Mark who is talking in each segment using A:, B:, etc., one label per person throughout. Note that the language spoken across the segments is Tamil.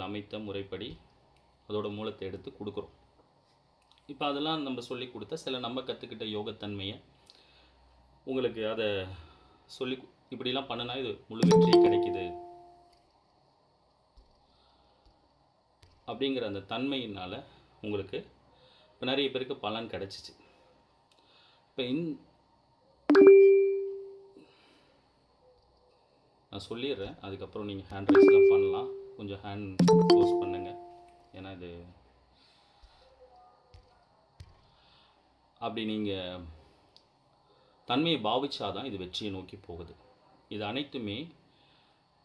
A: அமைத்த முறைப்படி அதோட மூலத்தை எடுத்து கொடுக்குறோம். இப்போ அதெல்லாம் நம்ம சொல்லி கொடுத்த சில நம்ம கற்றுக்கிட்ட யோகத்தன்மையை உங்களுக்கு அதை சொல்லி இப்படிலாம் பண்ணினா இது முழு வெற்றி கிடைக்குது அப்படிங்கிற அந்த தன்மையினால் உங்களுக்கு இப்போ நிறைய பேருக்கு பலன் கிடச்சிச்சு. இப்போ நான் சொல்லிடுறேன், அதுக்கப்புறம் நீங்கள் ஹேண்ட் ரைஸ்லாம் பண்ணலாம். கொஞ்சம் ஹேண்ட் க்ளோஸ் பண்ணுங்கள், ஏன்னா இது அப்படி நீங்கள் தன்மையை பாவிச்சாதான் இது வெற்றியை நோக்கி போகுது. இது அனைத்துமே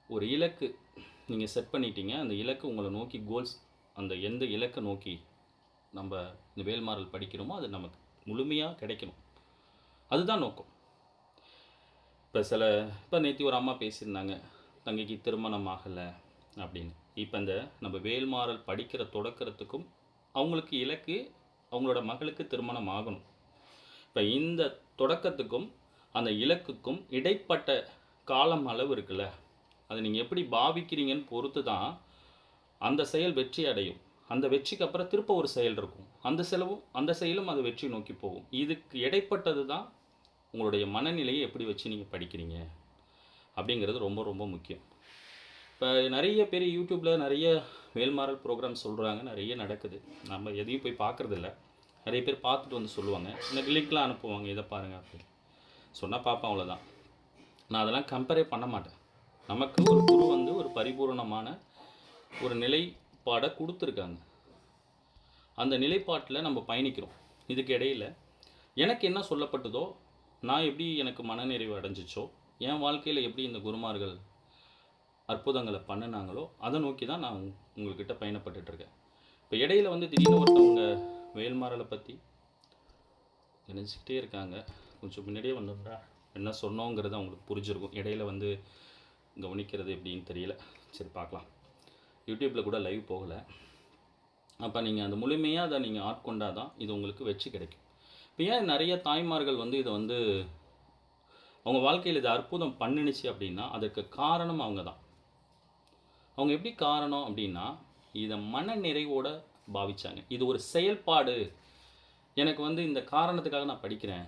A: ஒரு இலக்கு நீங்கள் செட் பண்ணிட்டீங்க, அந்த இலக்கு உங்களை நோக்கி கோல்ஸ், அந்த எந்த இலக்கை நோக்கி நம்ம இந்த வேல்மாறல் படிக்கிறோமோ அது நமக்கு முழுமையாக கிடைக்கணும், அதுதான் நோக்கம். இப்போ நேற்று ஒரு அம்மா பேசியிருந்தாங்க, தங்கைக்கு திருமணம் ஆகலை அப்படின்னு. இப்போ இந்த நம்ம வேல்மாறல் படிக்கிற தொடக்கிறதுக்கும் அவங்களுக்கு இலக்கு அவங்களோட மகளுக்கு திருமணம் ஆகணும். இப்போ இந்த தொடக்கத்துக்கும் அந்த இலக்குக்கும் இடைப்பட்ட காலம் அளவு இருக்குல்ல, அதை நீங்கள் எப்படி பாவிக்கிறீங்கன்னு பொறுத்து தான் அந்த செயல் வெற்றி அடையும். அந்த வெற்றிக்கு அப்புறம் திருப்ப ஒரு செயல் இருக்கும், அந்த செயலும் அது வெற்றி நோக்கி போகும். இதுக்கு இடைப்பட்டது தான் உங்களுடைய மனநிலையை எப்படி வச்சு நீங்கள் படிக்கிறீங்க அப்படிங்கிறது ரொம்ப ரொம்ப முக்கியம். இப்போ நிறைய பேர் யூடியூப்பில் நிறைய வேல்மாறல் ப்ரோக்ராம் சொல்கிறாங்க, நிறைய நடக்குது. நம்ம எதையும் போய் பார்க்குறதில்ல. நிறைய பேர் பார்த்துட்டு வந்து சொல்லுவாங்க, எனக்கு லிங்க்லாம் அனுப்புவாங்க, இதை பாருங்கள் அப்படின்னு சொன்னால் பார்ப்பேன், அவ்வளோதான். நான் அதெல்லாம் கம்பேரே பண்ண மாட்டேன். நமக்கு ஒரு குரு வந்து ஒரு பரிபூர்ணமான ஒரு நிலைப்பாடை கொடுத்துருக்காங்க, அந்த நிலைப்பாட்டில் நம்ம பயணிக்கிறோம். இதுக்கு இடையில் எனக்கு என்ன சொல்லப்பட்டதோ, நான் எப்படி எனக்கு மனநிறைவு அடைஞ்சிச்சோ, என் வாழ்க்கையில் எப்படி இந்த குருமார்கள் அற்புதங்களை பண்ணினாங்களோ அதை நோக்கி தான் நான் உங்கள்கிட்ட பயணப்பட்டுருக்கேன். இப்போ இடையில் வந்து திடீர்னு ஒருத்தவங்க வேல்மாறலை பற்றி நினச்சிக்கிட்டே இருக்காங்க, கொஞ்சம் முன்னாடியே வந்தோம்னா என்ன சொன்னோங்கிறது அவங்களுக்கு புரிஞ்சிருக்கும். இடையில் வந்து கவனிக்கிறது எப்படின்னு தெரியல. சரி பார்க்கலாம். யூடியூப்பில் கூட லைவ் போகலை. அப்போ நீங்கள் அந்த முழுமையாக அதை நீங்கள் ஆட்கொண்டால் தான் இது உங்களுக்கு வெற்றி கிடைக்கும். இப்போ ஏன் நிறைய தாய்மார்கள் வந்து இதை வந்து அவங்க வாழ்க்கையில் இதை அற்புதம் பண்ணினுச்சு அப்படின்னா அதற்கு காரணம் அவங்க தான். அவங்க எப்படி காரணம் அப்படின்னா இதை மன நிறைவோடு பாவிச்சாங்க. இது ஒரு செயல்பாடு, எனக்கு வந்து இந்த காரணத்துக்காக நான் படிக்கிறேன்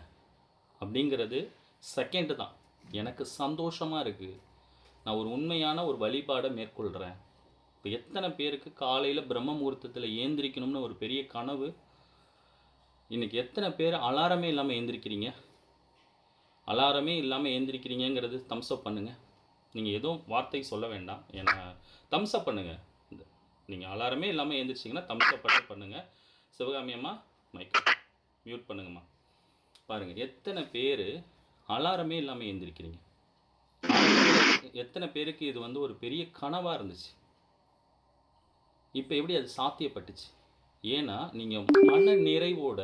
A: அப்படிங்கிறது செகண்டு தான். எனக்கு சந்தோஷமாக இருக்குது, நான் ஒரு உண்மையான ஒரு வழிபாடை மேற்கொள்கிறேன். இப்போ எத்தனை பேருக்கு காலையில் பிரம்ம முகூர்த்தத்தில் ஏந்திரிக்கணும்னு ஒரு பெரிய கனவு. இன்றைக்கி எத்தனை பேர் அலாரமே இல்லாமல் ஏந்திரிக்கிறீங்க? அலாரமே இல்லாமல் ஏந்திரிக்கிறீங்கிறது தம்ஸ்அப் பண்ணுங்கள். நீங்கள் எதுவும் வார்த்தை சொல்ல வேண்டாம், ஏன்னா தம்ஸ்அப் பண்ணுங்கள். நீங்கள் அலாரமே இல்லாமல் ஏந்திரிச்சிங்கன்னா தம்ஸ்அப் பண்ணுங்கள். சிவகாமி அம்மா மைக் மியூட் பண்ணுங்கம்மா. பாருங்கள் எத்தனை பேர் அலாரமே இல்லாமல் ஏந்திரிக்கிறீங்க. எத்தனை பேருக்கு இது வந்து ஒரு பெரிய கனவாக இருந்துச்சு. இப்போ எப்படி அது சாத்தியப்பட்டுச்சு? ஏன்னா நீங்கள் மன நிறைவோட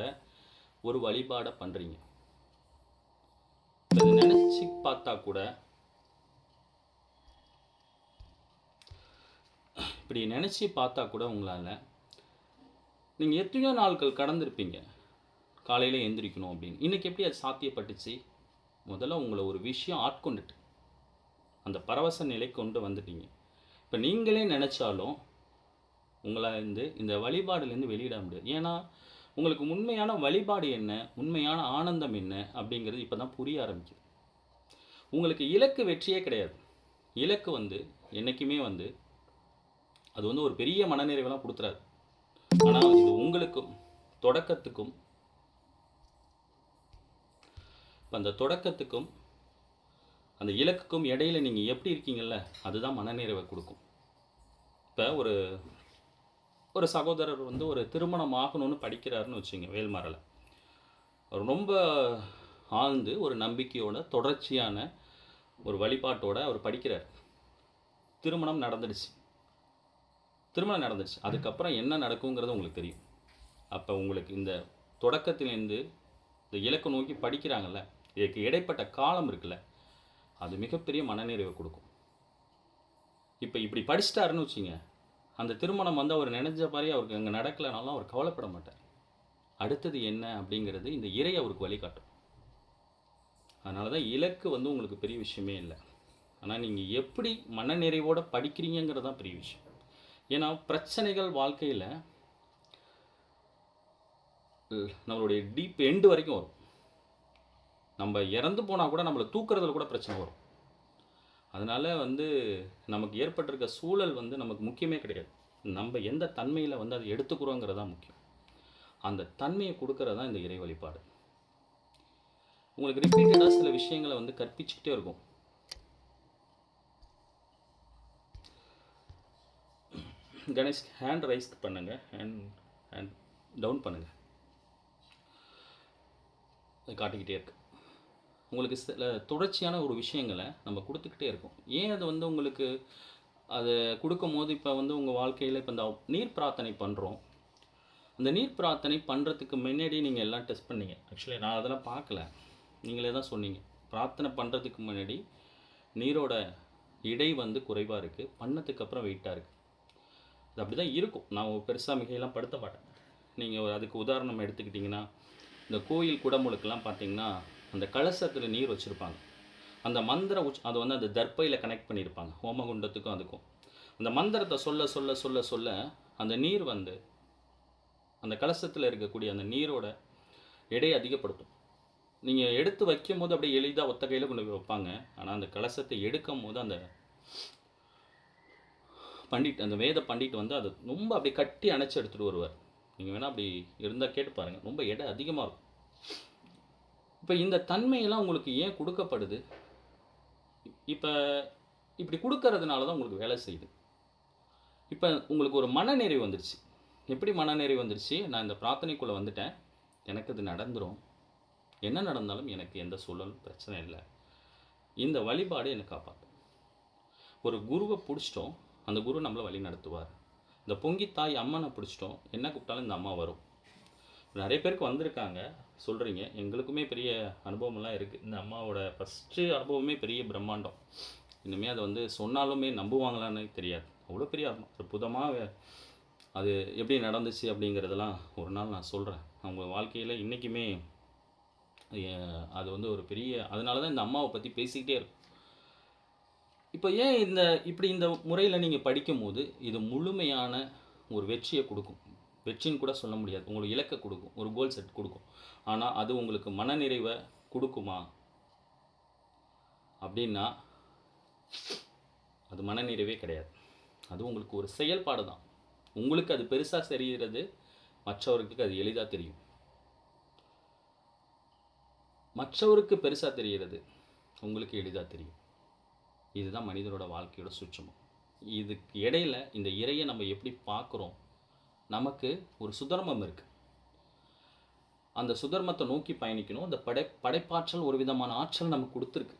A: ஒரு வழிபாடை பண்ணுறீங்க. இதை நினச்சி பார்த்தா கூட, இப்படி நினச்சி பார்த்தா கூட உங்களால், நீங்கள் எத்தனையோ நாட்கள் கடந்திருப்பீங்க காலையில் எந்திரிக்கணும் அப்படின்னு. இன்றைக்கி எப்படி அது சாத்தியப்பட்டுச்சு? முதல்ல உங்களை ஒரு விஷயம் ஆட்கொண்டுட்டு அந்த பரவச நிலை கொண்டு வந்துட்டீங்க. இப்போ நீங்களே நினச்சாலும் உங்களை இந்த வழிபாடுலேருந்து வெளியிட முடியாது. ஏன்னா உங்களுக்கு உண்மையான வழிபாடு என்ன, உண்மையான ஆனந்தம் என்ன அப்படிங்கிறது இப்போ தான் புரிய ஆரம்பிக்குது. உங்களுக்கு இலக்கு வெற்றியே கிடையாது. இலக்கு வந்து என்றைக்குமே வந்து அது வந்து ஒரு பெரிய மனநிறைவெல்லாம் கொடுத்துறாது. ஆனால் இது உங்களுக்கும் தொடக்கத்துக்கும், இப்போ அந்த தொடக்கத்துக்கும் அந்த இலக்குக்கும் இடையில் நீங்கள் எப்படி இருக்கீங்கள்ல, அதுதான் மனநிறைவை கொடுக்கும். இப்போ ஒரு சகோதரர் வந்து ஒரு திருமணம் ஆகணும்னு படிக்கிறாருன்னு வச்சுங்க, வேல்மாறலை. அவர் ரொம்ப ஆழ்ந்து ஒரு நம்பிக்கையோட தொடர்ச்சியான ஒரு வழிபாட்டோடு அவர் படிக்கிறார். திருமணம் நடந்துடுச்சு. அதுக்கப்புறம் என்ன நடக்குங்கிறது உங்களுக்கு தெரியும். அப்போ உங்களுக்கு இந்த தொடக்கத்திலேருந்து இந்த இலக்கு நோக்கி படிக்கிறாங்கல்ல, இதுக்கு இடைப்பட்ட காலம் இருக்குல்ல, அது மிகப்பெரிய மனநிறைவை கொடுக்கும். இப்போ இப்படி படிச்சிட்டாருன்னு வச்சுங்க, அந்த திருமணம் வந்து அவர் நினைஞ்ச மாதிரி அவருக்கு அங்கே நடக்கலைனாலும் அவர் கவலைப்பட மாட்டார். அடுத்தது என்ன அப்படிங்கிறது இந்த இறை அவருக்கு வழிகாட்டும். அதனால தான் இலக்கு வந்து உங்களுக்கு பெரிய விஷயமே இல்லை. ஆனால் நீங்கள் எப்படி மனநிறைவோடு படிக்கிறீங்கிறது தான் பெரிய விஷயம். ஏன்னா பிரச்சனைகள் வாழ்க்கையில் நம்மளுடைய டீப் எண்டு வரைக்கும் வரும். நம்ம இறந்து போனால் கூட நம்மளை தூக்குறதுல கூட பிரச்சனை வரும். அதனால் நமக்கு ஏற்பட்டிருக்க சூழல் நமக்கு முக்கியமே கிடையாது. நம்ம எந்த தன்மையில் அதை எடுத்துக்கிறோங்கிறது தான் முக்கியம். அந்த தன்மையை கொடுக்கறது தான் இந்த இறை வழிபாடு. உங்களுக்கு ரிப்பீட்டடாக சில விஷயங்களை கற்பிச்சுக்கிட்டே இருக்கும். கணேஷ் ஹேண்ட் ரைஸ் பண்ணுங்கள், ஹேண்ட் டவுன் பண்ணுங்கள். அது காட்டிக்கிட்டே இருக்கு. உங்களுக்கு சில தொடர்ச்சியான ஒரு விஷயங்களை நம்ம கொடுத்துக்கிட்டே இருக்கோம். ஏன் அது உங்களுக்கு அதை கொடுக்கும்போது இப்போ உங்கள் வாழ்க்கையில் இப்போ இந்த நீர் பிரார்த்தனை பண்ணுறோம். அந்த நீர் பிரார்த்தனை பண்ணுறதுக்கு முன்னாடி நீங்கள் எல்லாம் டெஸ்ட் பண்ணீங்க. ஆக்சுவலி நான் அதெல்லாம் பார்க்கல, நீங்களே தான் சொன்னீங்க. பிரார்த்தனை பண்ணுறதுக்கு முன்னாடி நீரோட இடை குறைவாக இருக்குது, பண்ணதுக்கு அப்புறம் வெயிட்டாக இருக்குது. அது அப்படி தான் இருக்கும். நான் பெருசாக மிகையெல்லாம் படுத்த மாட்டேன். நீங்கள் அதுக்கு உதாரணம் எடுத்துக்கிட்டிங்கன்னா, இந்த கோயில் குடமுழுக்கெல்லாம் பார்த்தீங்கன்னா அந்த கலசத்தில் நீர் வச்சுருப்பாங்க. அந்த மந்திர அது அந்த தர்ப்பையில் கனெக்ட் பண்ணியிருப்பாங்க, ஹோமகுண்டத்துக்கும் அதுக்கும். அந்த மந்திரத்தை சொல்ல சொல்ல சொல்ல சொல்ல அந்த நீர் அந்த கலசத்தில் இருக்கக்கூடிய அந்த நீரோட எடையை அதிகப்படுத்தும். நீங்கள் எடுத்து வைக்கும் போது அப்படியே எளிதாக ஒத்த கையில் கொண்டு போய் வைப்பாங்க. ஆனால் அந்த கலசத்தை எடுக்கும் போது அந்த பண்டிட், அந்த வேத பண்டிட் அதை ரொம்ப அப்படியே கட்டி அணைச்சி எடுத்துகிட்டு வருவார். நீங்கள் வேணால் அப்படி இருந்தால் கேட்டு பாருங்கள், ரொம்ப எடை அதிகமாக இருக்கும். இப்போ இந்த தன்மையெல்லாம் உங்களுக்கு ஏன் கொடுக்கப்படுது? இப்போ இப்படி கொடுக்கறதுனால தான் உங்களுக்கு வேலை செய்யுது. இப்போ உங்களுக்கு ஒரு மனநிறைவு வந்துருச்சு. எப்படி மனநிறைவு வந்துருச்சு? நான் இந்த பிரார்த்தனைக்குள்ளே வந்துட்டேன், எனக்கு இது நடந்துடும், என்ன நடந்தாலும் எனக்கு எந்த சூழலும் பிரச்சனை இல்லை, இந்த வழிபாடு என்னை காப்பாற்றும். ஒரு குருவை பிடிச்சிட்டோம், அந்த குரு நம்மளை வழி நடத்துவார். இந்த பொங்கி தாய் அம்மனை பிடிச்சிட்டோம், என்ன கூப்பிட்டாலும் இந்த அம்மா வரும். நிறைய பேருக்கு வந்திருக்காங்க, சொல்கிறீங்க. எங்களுக்குமே பெரிய அனுபவமெல்லாம் இருக்குது. இந்த அம்மாவோட ஃபஸ்ட்டு அனுபவமே பெரிய பிரம்மாண்டம். இனிமேல் அதை சொன்னாலுமே நம்புவாங்களான்னு தெரியாது. அவ்வளோ பெரிய அற்புதமாக அது எப்படி நடந்துச்சு அப்படிங்கிறதெல்லாம் ஒரு நாள் நான் சொல்கிறேன். அவங்க வாழ்க்கையில் இன்றைக்குமே அது ஒரு பெரிய, அதனால தான் இந்த அம்மாவை பற்றி பேசிக்கிட்டே இருக்கும். இப்போ ஏன் இப்படி இந்த முறையில் நீங்கள் படிக்கும்போது இது முழுமையான ஒரு வெற்றியை கொடுக்கும். வெற்றின்னு கூட சொல்ல முடியாது, உங்களுக்கு இலக்கை கொடுக்கும், ஒரு கோல் செட் கொடுக்கும். ஆனால் அது உங்களுக்கு மனநிறைவை கொடுக்குமா அப்படின்னா அது மனநிறைவே கிடையாது. அது உங்களுக்கு ஒரு செயல்பாடு தான். உங்களுக்கு அது பெருசாக தெரிகிறது, மற்றவருக்கு அது எளிதாக தெரியும். மற்றவருக்கு பெருசாக தெரிகிறது, உங்களுக்கு எளிதாக தெரியும். இதுதான் மனிதனோட வாழ்க்கையோட சூட்சமம். இதுக்கு இடையில் இந்த இறையை நம்ம எப்படி பார்க்குறோம், நமக்கு ஒரு சுதர்மம் இருக்குது. அந்த சுதர்மத்தை நோக்கி பயணிக்கணும். அந்த படைப்பாற்றல் ஒரு விதமான ஆற்றல் நமக்கு கொடுத்துருக்கு.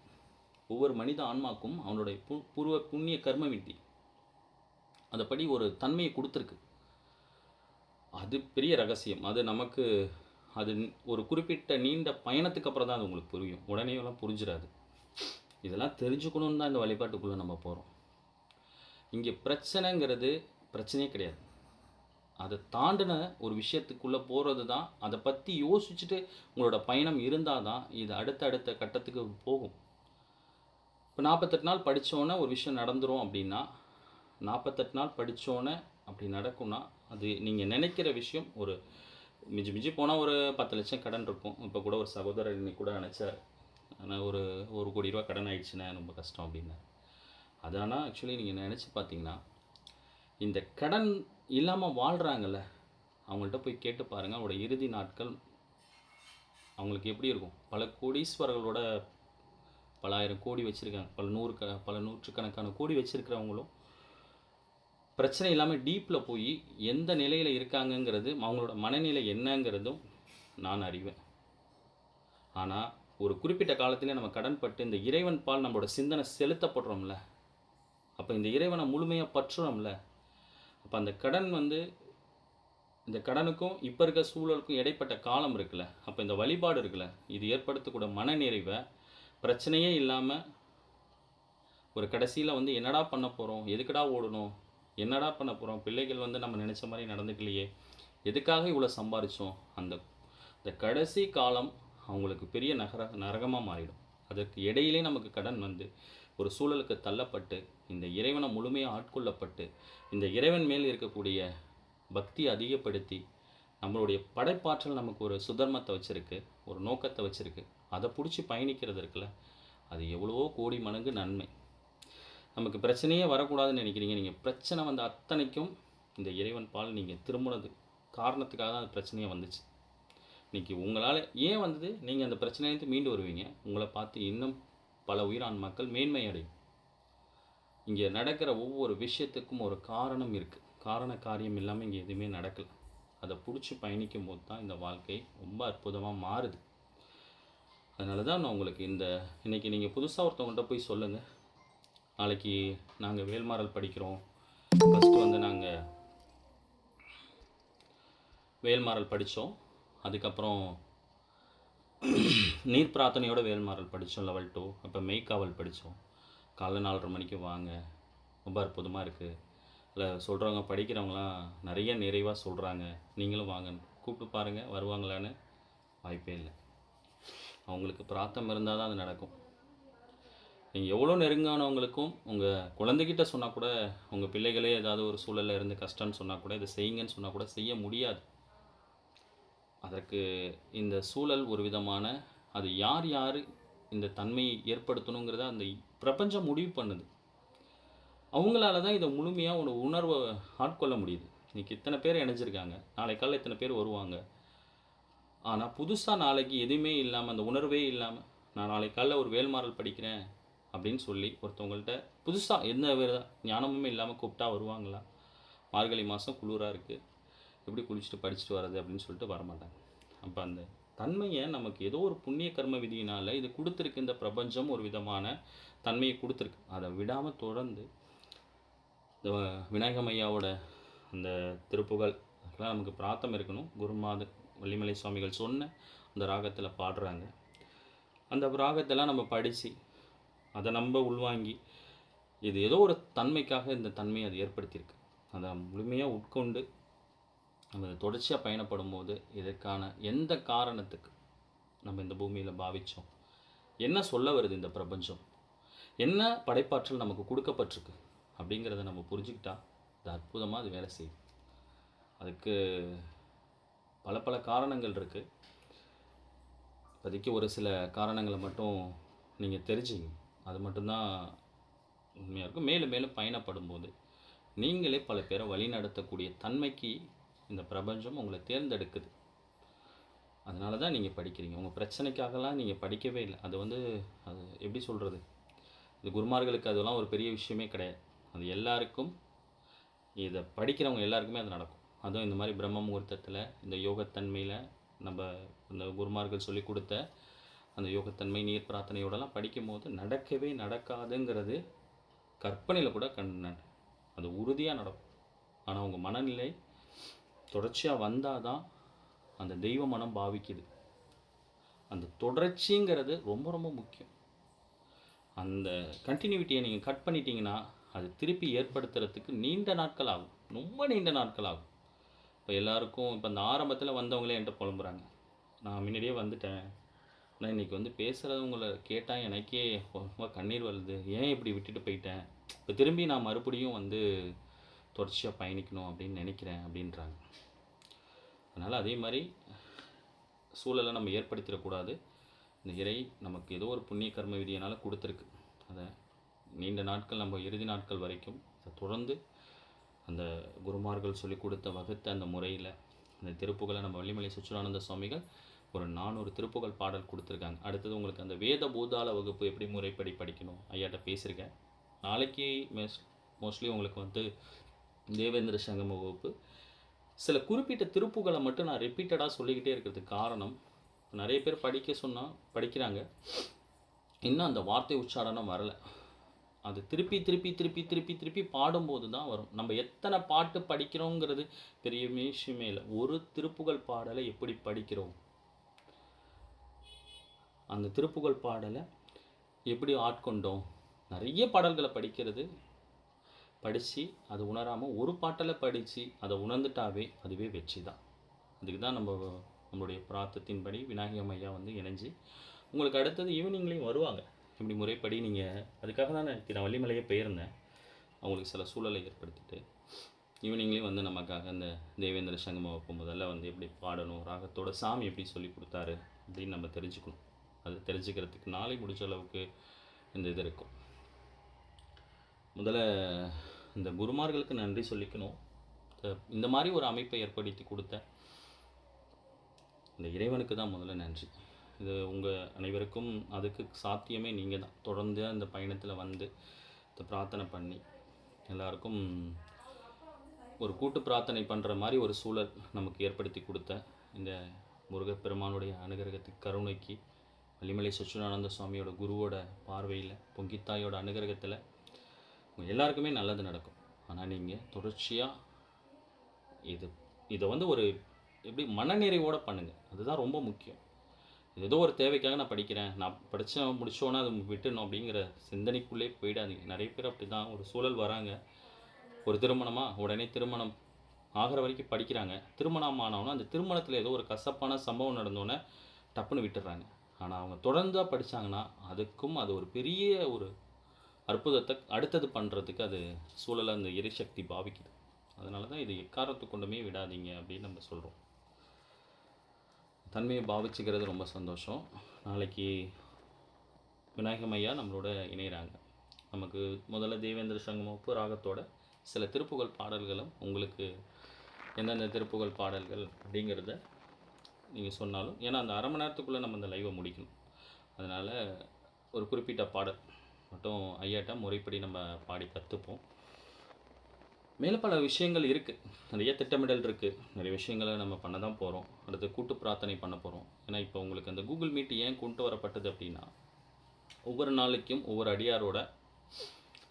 A: ஒவ்வொரு மனித ஆன்மாக்கும் அவனுடைய பூர்வ புண்ணிய கர்ம வித்தி அதைப்படி ஒரு தன்மையை கொடுத்துருக்கு. அது பெரிய ரகசியம். அது நமக்கு அது ஒரு குறிப்பிட்ட நீண்ட பயணத்துக்கு அப்புறம் தான் அது உங்களுக்கு புரியும். உடனேலாம் புரிஞ்சிடாது. இதெல்லாம் தெரிஞ்சுக்கணுன்னு தான் இந்த வழிபாட்டுக்குள்ளே நம்ம போகிறோம். இங்கே பிரச்சனைங்கிறது பிரச்சனையே கிடையாது. அதை தாண்டின ஒரு விஷயத்துக்குள்ளே போகிறது தான். அதை பற்றி யோசிச்சுட்டு உங்களோட பயணம் இருந்தால் தான் இது அடுத்த கட்டத்துக்கு போகும். இப்போ 48 நாள் படித்தோன்னே ஒரு விஷயம் நடந்துடும் அப்படின்னா, 48 நாள் படித்தோன்னே அப்படி நடக்கும்னா, அது நீங்கள் நினைக்கிற விஷயம் ஒரு மிஞ்சி போனால் ஒரு 10 லட்சம் கடன் இருக்கும். இப்போ கூட ஒரு சகோதரர் இன்னைக்கு கூட நினச்சார், ஆனால் ஒரு 1 கோடி ரூபா கடன் ஆயிடுச்சுன்னா ரொம்ப கஷ்டம் அப்படின்னு. அது ஆனால் ஆக்சுவலி நீங்கள் நினச்சி பார்த்தீங்கன்னா, இந்த கடன் இல்லாமல் வாழ்கிறாங்கல்ல, அவங்கள்ட்ட போய் கேட்டு பாருங்கள், அவங்களோட இறுதி நாட்கள் அவங்களுக்கு எப்படி இருக்கும். பல கோடீஸ்வரர்களோட பல ஆயிரம் கோடி வச்சுருக்காங்க, பல நூற்றுக்கணக்கான கோடி வச்சுருக்கிறவங்களும் பிரச்சனை இல்லாமல் டீப்பில் போய் எந்த நிலையில் இருக்காங்கங்கிறது, அவங்களோட மனநிலை என்னங்கிறதும் நான் அறிவேன். ஆனால் ஒரு குறிப்பிட்ட காலத்திலே நம்ம கடன் பட்டு இந்த இறைவன் பால் நம்மளோட சிந்தனை செலுத்தப்படுறோம்ல, அப்போ இந்த இறைவனை முழுமையாக பற்றுறோம்ல, அப்போ அந்த கடன் இந்த கடனுக்கும் இப்போ இருக்க சூழலுக்கும் இடைப்பட்ட காலம் இருக்குல்ல, அப்போ இந்த வழிபாடு இருக்குல்ல, இது ஏற்படுத்தக்கூட மனநிறைவை பிரச்சனையே இல்லாமல் ஒரு கடைசியில் என்னடா பண்ண போகிறோம், எதுக்கடா ஓடணும், என்னடா பண்ண போகிறோம், பிள்ளைகள் நம்ம நினச்ச மாதிரி நடந்துக்கலையே, எதுக்காக இவ்வளோ சம்பாதிச்சோம், அந்த கடைசி காலம் அவங்களுக்கு பெரிய நரகமாக மாறிடும். அதற்கு இடையிலே நமக்கு கடன் ஒரு சூழலுக்கு தள்ளப்பட்டு இந்த இறைவனை முழுமையாக ஆட்கொள்ளப்பட்டு இந்த இறைவன் மேல் இருக்கக்கூடிய பக்தி அதிகப்படுத்தி நம்மளுடைய படைப்பாற்றல் நமக்கு ஒரு சுதர்மத்தை வச்சுருக்கு, ஒரு நோக்கத்தை வச்சுருக்கு. அதை பிடிச்சி பயணிக்கிறது இருக்குல்ல, அது எவ்வளவோ கோடி மடங்கு நன்மை. நமக்கு பிரச்சனையே வரக்கூடாதுன்னு நினைக்கிறீங்க, நீங்கள் பிரச்சனை வந்த அத்தனைக்கும் இந்த இறைவன் பால் நீங்கள் திரும்பினது காரணத்துக்காக தான் அந்த பிரச்சனையே வந்துச்சு. இன்றைக்கி உங்களால் ஏன் வந்தது, நீங்கள் அந்த பிரச்சனையிலேருந்து மீண்டு வருவீங்க. உங்களை பார்த்து இன்னும் பல உயிரான் மக்கள் மேன்மை அடையும். இங்கே நடக்கிற ஒவ்வொரு விஷயத்துக்கும் ஒரு காரணம் இருக்குது. காரண காரியம் இல்லாமல் இங்கே எதுவுமே நடக்கலை. அதை பிடிச்சி பயணிக்கும் போது தான் இந்த வாழ்க்கை ரொம்ப அற்புதமாக மாறுது. அதனால தான் நான் உங்களுக்கு இன்றைக்கி நீங்கள் புதுசாக ஒருத்தவங்கள்ட்ட போய் சொல்லுங்கள், நாளைக்கு நாங்கள் வேல்மாறல் படிக்கிறோம், ஃபஸ்ட்டு வந்து நாங்கள் வேல்மாறல் படித்தோம், அதுக்கப்புறம் நீர் பிரார்த்தனையோட வேல்மாறல் படித்தோம் லெவல் 2, அப்போ மெய்க்காவல் படித்தோம், காலைல 4:30 மணிக்கு வாங்க, ரொம்ப அற்புதமாக இருக்குது, இல்லை சொல்கிறவங்க படிக்கிறவங்களாம் நிறைய நிறைவாக சொல்கிறாங்க, நீங்களும் வாங்க கூப்பிட்டு பாருங்கள், வருவாங்களான்னு. வாய்ப்பே இல்லை. அவங்களுக்கு பிரார்த்தம் இருந்தால் தான் அது நடக்கும். நீங்கள் எவ்வளோ நெருங்கானவங்களுக்கும் உங்கள் குழந்தைகிட்ட சொன்னால் கூட, உங்கள் பிள்ளைகளே ஏதாவது ஒரு சூழலில் இருந்து கஷ்டம்னு சொன்னால் கூட, இதை செய்யுங்கன்னு சொன்னால் கூட செய்ய முடியாது. அதற்கு இந்த சூழல் ஒரு விதமான, அது யார் யார் இந்த தன்மையை ஏற்படுத்தணுங்கிறத அந்த பிரபஞ்சம் முடிவு பண்ணுது. அவங்களால தான் இதை முழுமையாக ஒரு உணர்வை ஆட்கொள்ள முடியுது. இன்றைக்கி இத்தனை பேர் இணைஞ்சிருக்காங்க, நாளை காலையில் இத்தனை பேர் வருவாங்க. ஆனால் புதுசாக நாளைக்கு எதுவுமே இல்லாமல், அந்த உணர்வே இல்லாமல், நான் நாளை காலையில் ஒரு வேல்மாறல் படிக்கிறேன் அப்படின்னு சொல்லி ஒருத்தவங்கள்ட்ட புதுசாக எந்த ஞானமுமே இல்லாமல் கூப்பிட்டா வருவாங்களா? மார்கழி மாதம் குளிராக இருக்குது, எப்படி குளிச்சுட்டு படிச்சுட்டு வர்றது அப்படின்னு சொல்லிட்டு வரமாட்டாங்க. அப்போ அந்த தன்மையை நமக்கு ஏதோ ஒரு புண்ணிய கர்ம விதியினால் இது கொடுத்துருக்கு. இந்த பிரபஞ்சம் ஒரு விதமான தன்மையை கொடுத்துருக்கு. அதை விடாமல் தொடர்ந்து இந்த விநாயகம் ஐயாவோட அந்த திருப்புகள் அதெல்லாம் நமக்கு பிரார்த்தம் இருக்கணும். குருமாத வள்ளிமலை சுவாமிகள் சொன்ன அந்த ராகத்தில் பாடுறாங்க. அந்த ராகத்தெல்லாம் நம்ம படித்து அதை நம்ம உள்வாங்கி, இது ஏதோ ஒரு தன்மைக்காக இந்த தன்மையை அது ஏற்படுத்தியிருக்கு. அதை முழுமையாக உட்கொண்டு நம்ம தொடர்ச்சியாக பயணப்படும் போது இதற்கான எந்த காரணத்துக்கு நம்ம இந்த பூமியில் பாவித்தோம், என்ன சொல்ல வருது இந்த பிரபஞ்சம், என்ன படைப்பாற்றல் நமக்கு கொடுக்கப்பட்டிருக்கு அப்படிங்கிறத நம்ம புரிஞ்சுக்கிட்டா அது அற்புதமாக அது வேலை செய்யும். அதுக்கு பல பல காரணங்கள் இருக்குது. இப்போதைக்கு ஒரு சில காரணங்களை மட்டும் நீங்கள் தெரிஞ்சுங்க, அது மட்டும்தான் உண்மையாக இருக்கும். மேலும் மேலும் பயணப்படும் போது நீங்களே பல பேரை வழி நடத்தக்கூடிய தன்மைக்கு இந்த பிரபஞ்சம் உங்களை தேர்ந்தெடுக்குது. அதனால தான் நீங்கள் படிக்கிறீங்க. உங்கள் பிரச்சனைக்காகலாம் நீங்கள் படிக்கவே இல்லை. அது அது எப்படி சொல்கிறது, இது குருமார்களுக்கு அதெல்லாம் ஒரு பெரிய விஷயமே கிடையாது. அது எல்லாருக்கும், இதை படிக்கிறவங்க எல்லாருக்குமே அது நடக்கும். அதுவும் இந்த மாதிரி பிரம்ம முகூர்த்தத்தில் இந்த யோகத்தன்மையில் நம்ம இந்த குருமார்கள் சொல்லி கொடுத்த அந்த யோகத்தன்மை நீர் பிரார்த்தனையோடலாம் படிக்கும்போது நடக்கவே நடக்காதுங்கிறது கற்பனையில் கூட அது உறுதியாக நடக்கும். ஆனால் உங்கள் மனநிலை தொடர்ச்சியாக வந்தால் தான் அந்த தெய்வ மனம் பாவிக்குது. அந்த தொடர்ச்சிங்கிறது ரொம்ப ரொம்ப முக்கியம். அந்த கண்டினியூட்டியை நீங்கள் கட் பண்ணிட்டீங்கன்னா அது திருப்பி ஏற்படுத்துறதுக்கு நீண்ட நாட்கள் ஆகும், ரொம்ப நீண்ட நாட்கள் ஆகும். இப்போ எல்லாருக்கும் இப்போ அந்த ஆரம்பத்தில் வந்தவங்களே என்கிட்ட புலம்புறாங்க, நான் முன்னாடியே வந்துட்டேன், ஆனால் இன்றைக்கி பேசுகிறவங்கள கேட்டால் எனக்கே ரொம்ப கண்ணீர் வருது, ஏன் இப்படி விட்டுட்டு போயிட்டேன், இப்போ திரும்பி நான் மறுபடியும் தொடர்ச்சியாக பயணிக்கணும் அப்படின்னு நினைக்கிறேன் அப்படின்றாங்க. அதனால் அதே மாதிரி சூழலை நம்ம ஏற்படுத்திடக்கூடாது. இந்த இறை நமக்கு ஏதோ ஒரு புண்ணிய கர்ம விதியினால் கொடுத்துருக்கு. அதை நீண்ட நாட்கள் நம்ம இறுதி நாட்கள் வரைக்கும் அதை தொடர்ந்து அந்த குருமார்கள் சொல்லி கொடுத்த வகுத்த அந்த முறையில் அந்த திருப்புகளை நம்ம வள்ளிமலை சுச்சிதானந்த சுவாமிகள் ஒரு 400 திருப்புகள் பாடல் கொடுத்துருக்காங்க. அடுத்தது உங்களுக்கு அந்த வேத பூதாள வகுப்பு எப்படி முறைப்படி படிக்கணும் ஐயாட்ட பேசியிருக்கேன். நாளைக்கு மோஸ்ட்லி உங்களுக்கு தேவேந்திர சங்கம வகுப்பு. சில குறிப்பிட்ட திருப்புகளை மட்டும் நான் ரிப்பீட்டடாக சொல்லிக்கிட்டே இருக்கிறதுக்கு காரணம், நிறைய பேர் படிக்க சொன்னால் படிக்கிறாங்க, இன்னும் அந்த வார்த்தை உச்சாரணம் வரலை. அது திருப்பி திருப்பி திருப்பி திருப்பி திருப்பி பாடும்போது தான் வரும். நம்ம எத்தனை பாட்டு படிக்கிறோங்கிறது பெரிய விஷயமே இல்லை. ஒரு திருப்புகழ் பாடலை எப்படி படிக்கிறோம், அந்த திருப்புகழ் பாடலை எப்படி ஆட்கொண்டோம். நிறைய பாடல்களை படித்து அது உணராமல் ஒரு பாட்டில் படித்து அதை உணர்ந்துட்டாவே அதுவே வெற்றி தான். அதுக்கு தான் நம்மளுடைய பிரார்த்தத்தின்படி விநாயகம் ஐயா இணைஞ்சு உங்களுக்கு அடுத்தது ஈவினிங்லேயும் வருவாங்க. இப்படி முறைப்படி நீங்கள் அதுக்காக தான் நான் வள்ளிமலையே போயிருந்தேன். அவங்களுக்கு சில சூழலை ஏற்படுத்திட்டு ஈவினிங்லேயும் வந்து நமக்காக அந்த தேவேந்திர சங்கம வகுப்பு முதல்ல வந்து எப்படி பாடணும், ராகத்தோட சாமி எப்படி சொல்லி கொடுத்தாரு அப்படின்னு நம்ம தெரிஞ்சுக்கணும். அது தெரிஞ்சுக்கிறதுக்கு நாளை முடிஞ்ச அளவுக்கு இந்த இது இருக்கும். முதல்ல இந்த குருமார்களுக்கு நன்றி சொல்லிக்கணும். இந்த மாதிரி ஒரு அமைப்பை ஏற்படுத்தி கொடுத்த இந்த இறைவனுக்கு தான் முதல்ல நன்றி. இது உங்கள் அனைவருக்கும் அதுக்கு சாத்தியமே நீங்கள் தான். தொடர்ந்து அந்த பயணத்தில் வந்து இந்த பிரார்த்தனை பண்ணி எல்லாருக்கும் ஒரு கூட்டு பிரார்த்தனை பண்ணுற மாதிரி ஒரு சூழல் நமக்கு ஏற்படுத்தி கொடுத்த இந்த முருகப்பெருமானுடைய அனுகிரகத்துக்கு, கருணைக்கு, வள்ளிமலை சச்சிதானந்த சுவாமியோட குருவோட பார்வையில், பொங்கித்தாயோட அனுகிரகத்தில் உங்கள் எல்லாருக்குமே நல்லது நடக்கும். ஆனால் நீங்கள் தொடர்ச்சியாக இதை வந்து ஒரு எப்படி மனநிறைவோடு பண்ணுங்கள். அதுதான் ரொம்ப முக்கியம். இது ஏதோ ஒரு தேவைக்காக நான் படிக்கிறேன், நான் படித்தேன் முடித்தோன்னா அது விட்டுணும் அப்படிங்கிற சிந்தனைக்குள்ளே போயிடாதீங்க. நிறைய பேர் அப்படி தான் ஒரு சூழல் வராங்க. ஒரு திருமணமாக உடனே திருமணம் ஆகிற வரைக்கும் படிக்கிறாங்க. திருமணம் ஆனவொன்னே அந்த திருமணத்தில் ஏதோ ஒரு கசப்பான சம்பவம் நடந்தோன்னே டப்புன்னு விட்டுடுறாங்க. ஆனால் அவங்க தொடர்ந்தாக படித்தாங்கன்னா அதுக்கும் அது ஒரு பெரிய ஒரு அற்புதத்தை அடுத்தது பண்ணுறதுக்கு அது சூழலை அந்த எரிசக்தி பாவிக்குது. அதனால தான் இது எக்காரத்து கொண்டுமே விடாதீங்க அப்படின்னு நம்ம சொல்கிறோம். தன்மையை பாவிச்சுக்கிறது ரொம்ப சந்தோஷம். நாளைக்கு விநாயகமையா நம்மளோட இணைகிறாங்க. நமக்கு முதல்ல தேவேந்திர சங்கமப்பு ராகத்தோட சில திருப்புகழ் பாடல்களும் உங்களுக்கு எந்தெந்த திருப்புகழ் பாடல்கள் அப்படிங்கிறத நீங்கள் சொன்னாலும், ஏன்னா அந்த அரை மணி நேரத்துக்குள்ளே நம்ம அந்த லைவை முடிக்கணும். அதனால் ஒரு குறிப்பிட்ட பாடல் மட்டும் ஐயாட்ட முறைப்படி நம்ம பாடி கற்றுப்போம். மேலும் பல விஷயங்கள் இருக்குது, நிறைய திட்டமிடல் இருக்குது, நிறைய விஷயங்களை நம்ம பண்ண தான் போகிறோம். அடுத்து கூட்டு பிரார்த்தனை பண்ண போகிறோம். ஏன்னா இப்போ உங்களுக்கு அந்த கூகுள் மீட் ஏன் கொண்டு வரப்பட்டது அப்படின்னா, ஒவ்வொரு நாளைக்கும் ஒவ்வொரு அடியாரோட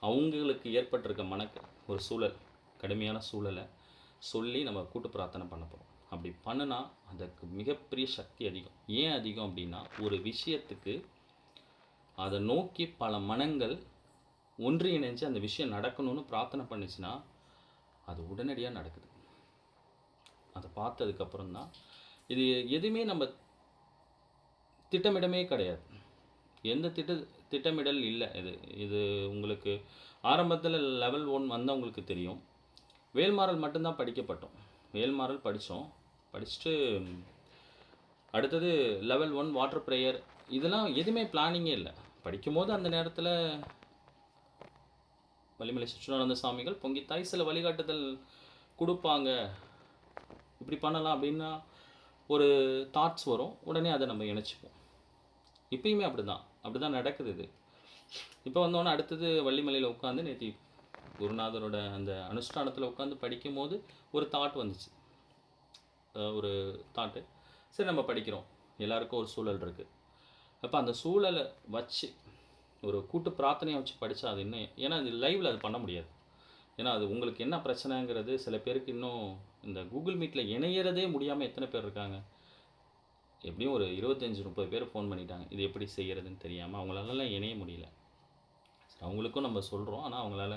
A: அவங்களுக்கு ஏற்பட்டிருக்க ஒரு சூழல், கடுமையான சூழலை சொல்லி நம்ம கூட்டு பிரார்த்தனை பண்ண போகிறோம். அப்படி பண்ணினா அதுக்கு மிகப்பெரிய சக்தி அதிகம். ஏன் அதிகம் அப்படின்னா, ஒரு விஷயத்துக்கு அதை நோக்கி பல மனங்கள் ஒன்றிணைஞ்சு அந்த விஷயம் நடக்கணும்னு பிரார்த்தனை பண்ணிச்சுன்னா அது உடனடியாக நடக்குது. அதை பார்த்ததுக்கப்புறம் தான் இது எதுவுமே நம்ம திட்டமிடமே கிடையாது. எந்த திட்டமிடல் இல்லை. இது உங்களுக்கு ஆரம்பத்தில் லெவல் 1 வந்தவங்களுக்கு தெரியும். வேல்மாறல் மட்டும்தான் படிக்கப்பட்டோம். வேல்மாறல் படித்தோம். படிச்சுட்டு அடுத்தது லெவல் 1 வாட்டர் ப்ரேயர், இதெல்லாம் எதுவுமே பிளானிங்கே இல்லை. படிக்கும்போது அந்த நேரத்தில் வள்ளிமலை சச்சிதானந்த சுவாமிகள் பொங்கித்தாய் சில வழிகாட்டுதல் கொடுப்பாங்க, இப்படி பண்ணலாம் அப்படின்னா ஒரு தாட்ஸ் வரும், உடனே அதை நம்ம இணைச்சிப்போம். இப்பயுமே அப்படி தான் நடக்குது. இது இப்போ வந்தோன்னே அடுத்தது வள்ளிமலையில் உட்காந்து நேற்று குருநாதரோட அந்த அனுஷ்டானத்தில் உட்காந்து படிக்கும்போது ஒரு தாட் வந்துச்சு. ஒரு தாட்டு, சரி நம்ம படிக்கிறோம், எல்லாருக்கும் ஒரு சூழல் இருக்குது. அப்போ அந்த சூழலை வச்சு ஒரு கூட்டு பிரார்த்தனையை வச்சு படித்தா அது இன்னும், ஏன்னா அது லைவில் அது பண்ண முடியாது. ஏன்னா அது உங்களுக்கு என்ன பிரச்சனைங்கிறது சில பேருக்கு இன்னும் இந்த கூகுள் மீட்டில் இணையிறதே முடியாமல் எத்தனை பேர் இருக்காங்க. எப்படியும் ஒரு 25-30 பேர் ஃபோன் பண்ணிட்டாங்க, இது எப்படி செய்கிறதுன்னு தெரியாமல். அவங்களாலலாம் இணைய முடியல. சரி, அவங்களுக்கும் நம்ம சொல்கிறோம், ஆனால் அவங்களால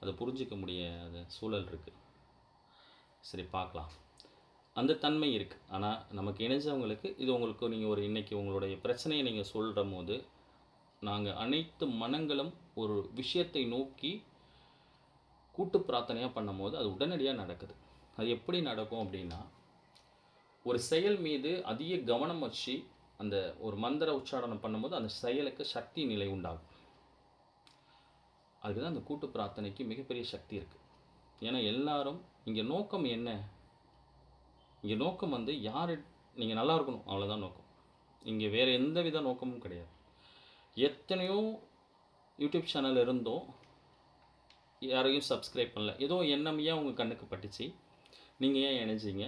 A: அதை புரிஞ்சிக்க முடியாத சூழல் இருக்குது. சரி, பார்க்கலாம். அந்த தன்மை இருக்குது. ஆனால் நமக்கு இணைஞ்சவங்களுக்கு இது உங்களுக்கு நீங்கள் ஒரு இன்றைக்கி உங்களுடைய பிரச்சனையை நீங்கள் சொல்கிற போது நாங்கள் அனைத்து மனங்களும் ஒரு விஷயத்தை நோக்கி கூட்டு பிரார்த்தனையாக பண்ணும் போது அது உடனடியாக நடக்குது. அது எப்படி நடக்கும் அப்படின்னா, ஒரு செயல் மீது அதிக கவனம் வச்சு அந்த ஒரு மந்திர உச்சாரணம் பண்ணும்போது அந்த செயலுக்கு சக்தி நிலை உண்டாகும். அதுதான் அந்த கூட்டு பிரார்த்தனைக்கு மிகப்பெரிய சக்தி இருக்குது. ஏன்னா எல்லாரும் இங்கே நோக்கம் என்ன, இங்கே நோக்கம் வந்து யார் நீங்கள் நல்லா இருக்கணும், அவ்வளோதான் நோக்கம். இங்கே வேறு எந்த வித நோக்கமும் கிடையாது. எத்தனையோ யூடியூப் சேனல் இருந்தோம், யாரையும் சப்ஸ்கிரைப் பண்ணல. ஏதோ எண்ணம் ஏன் உங்கள் கண்ணுக்கு பட்டுச்சு, நீங்கள் ஏன் இணைஞ்சிங்க,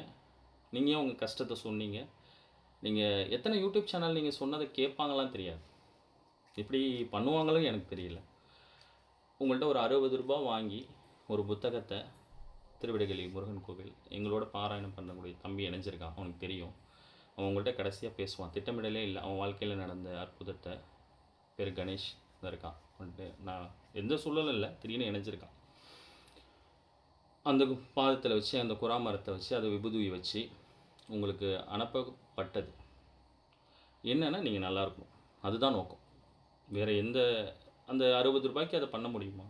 A: நீங்கள் ஏன் உங்கள் கஷ்டத்தை சொன்னீங்க. நீங்கள் எத்தனை யூடியூப் சேனல் நீங்கள் சொன்னதை கேட்பாங்களாம் தெரியாது, இப்படி பண்ணுவாங்களும் எனக்கு தெரியல. உங்கள்கிட்ட ஒரு 60 ரூபா வாங்கி ஒரு புத்தகத்தை, திருவிடைகளி முருகன் கோவில் எங்களோட பாராயணம் பண்ணக்கூடிய தம்பி இணைஞ்சிருக்கான், அவனுக்கு தெரியும். அவன் உங்கள்கிட்ட கடைசியாக பேசுவான், திட்டமிடலே இல்லை, அவன் வாழ்க்கையில் நடந்த அற்புதத்தை. பேர் கணேஷ் இருக்கான். வந்துட்டு நான் எந்த சூழலும் இல்லை, திடீர்னு இணைஞ்சிருக்கான். அந்த பாதத்தில் வச்சு அந்த குராமரத்தை வச்சு அதை விபூதி வச்சு உங்களுக்கு அனுப்பப்பட்டது என்னென்னா நீங்கள் நல்லா இருக்கணும், அதுதான் நோக்கம். வேறு எந்த அந்த 60 ரூபாய்க்கு அதை பண்ண முடியுமா?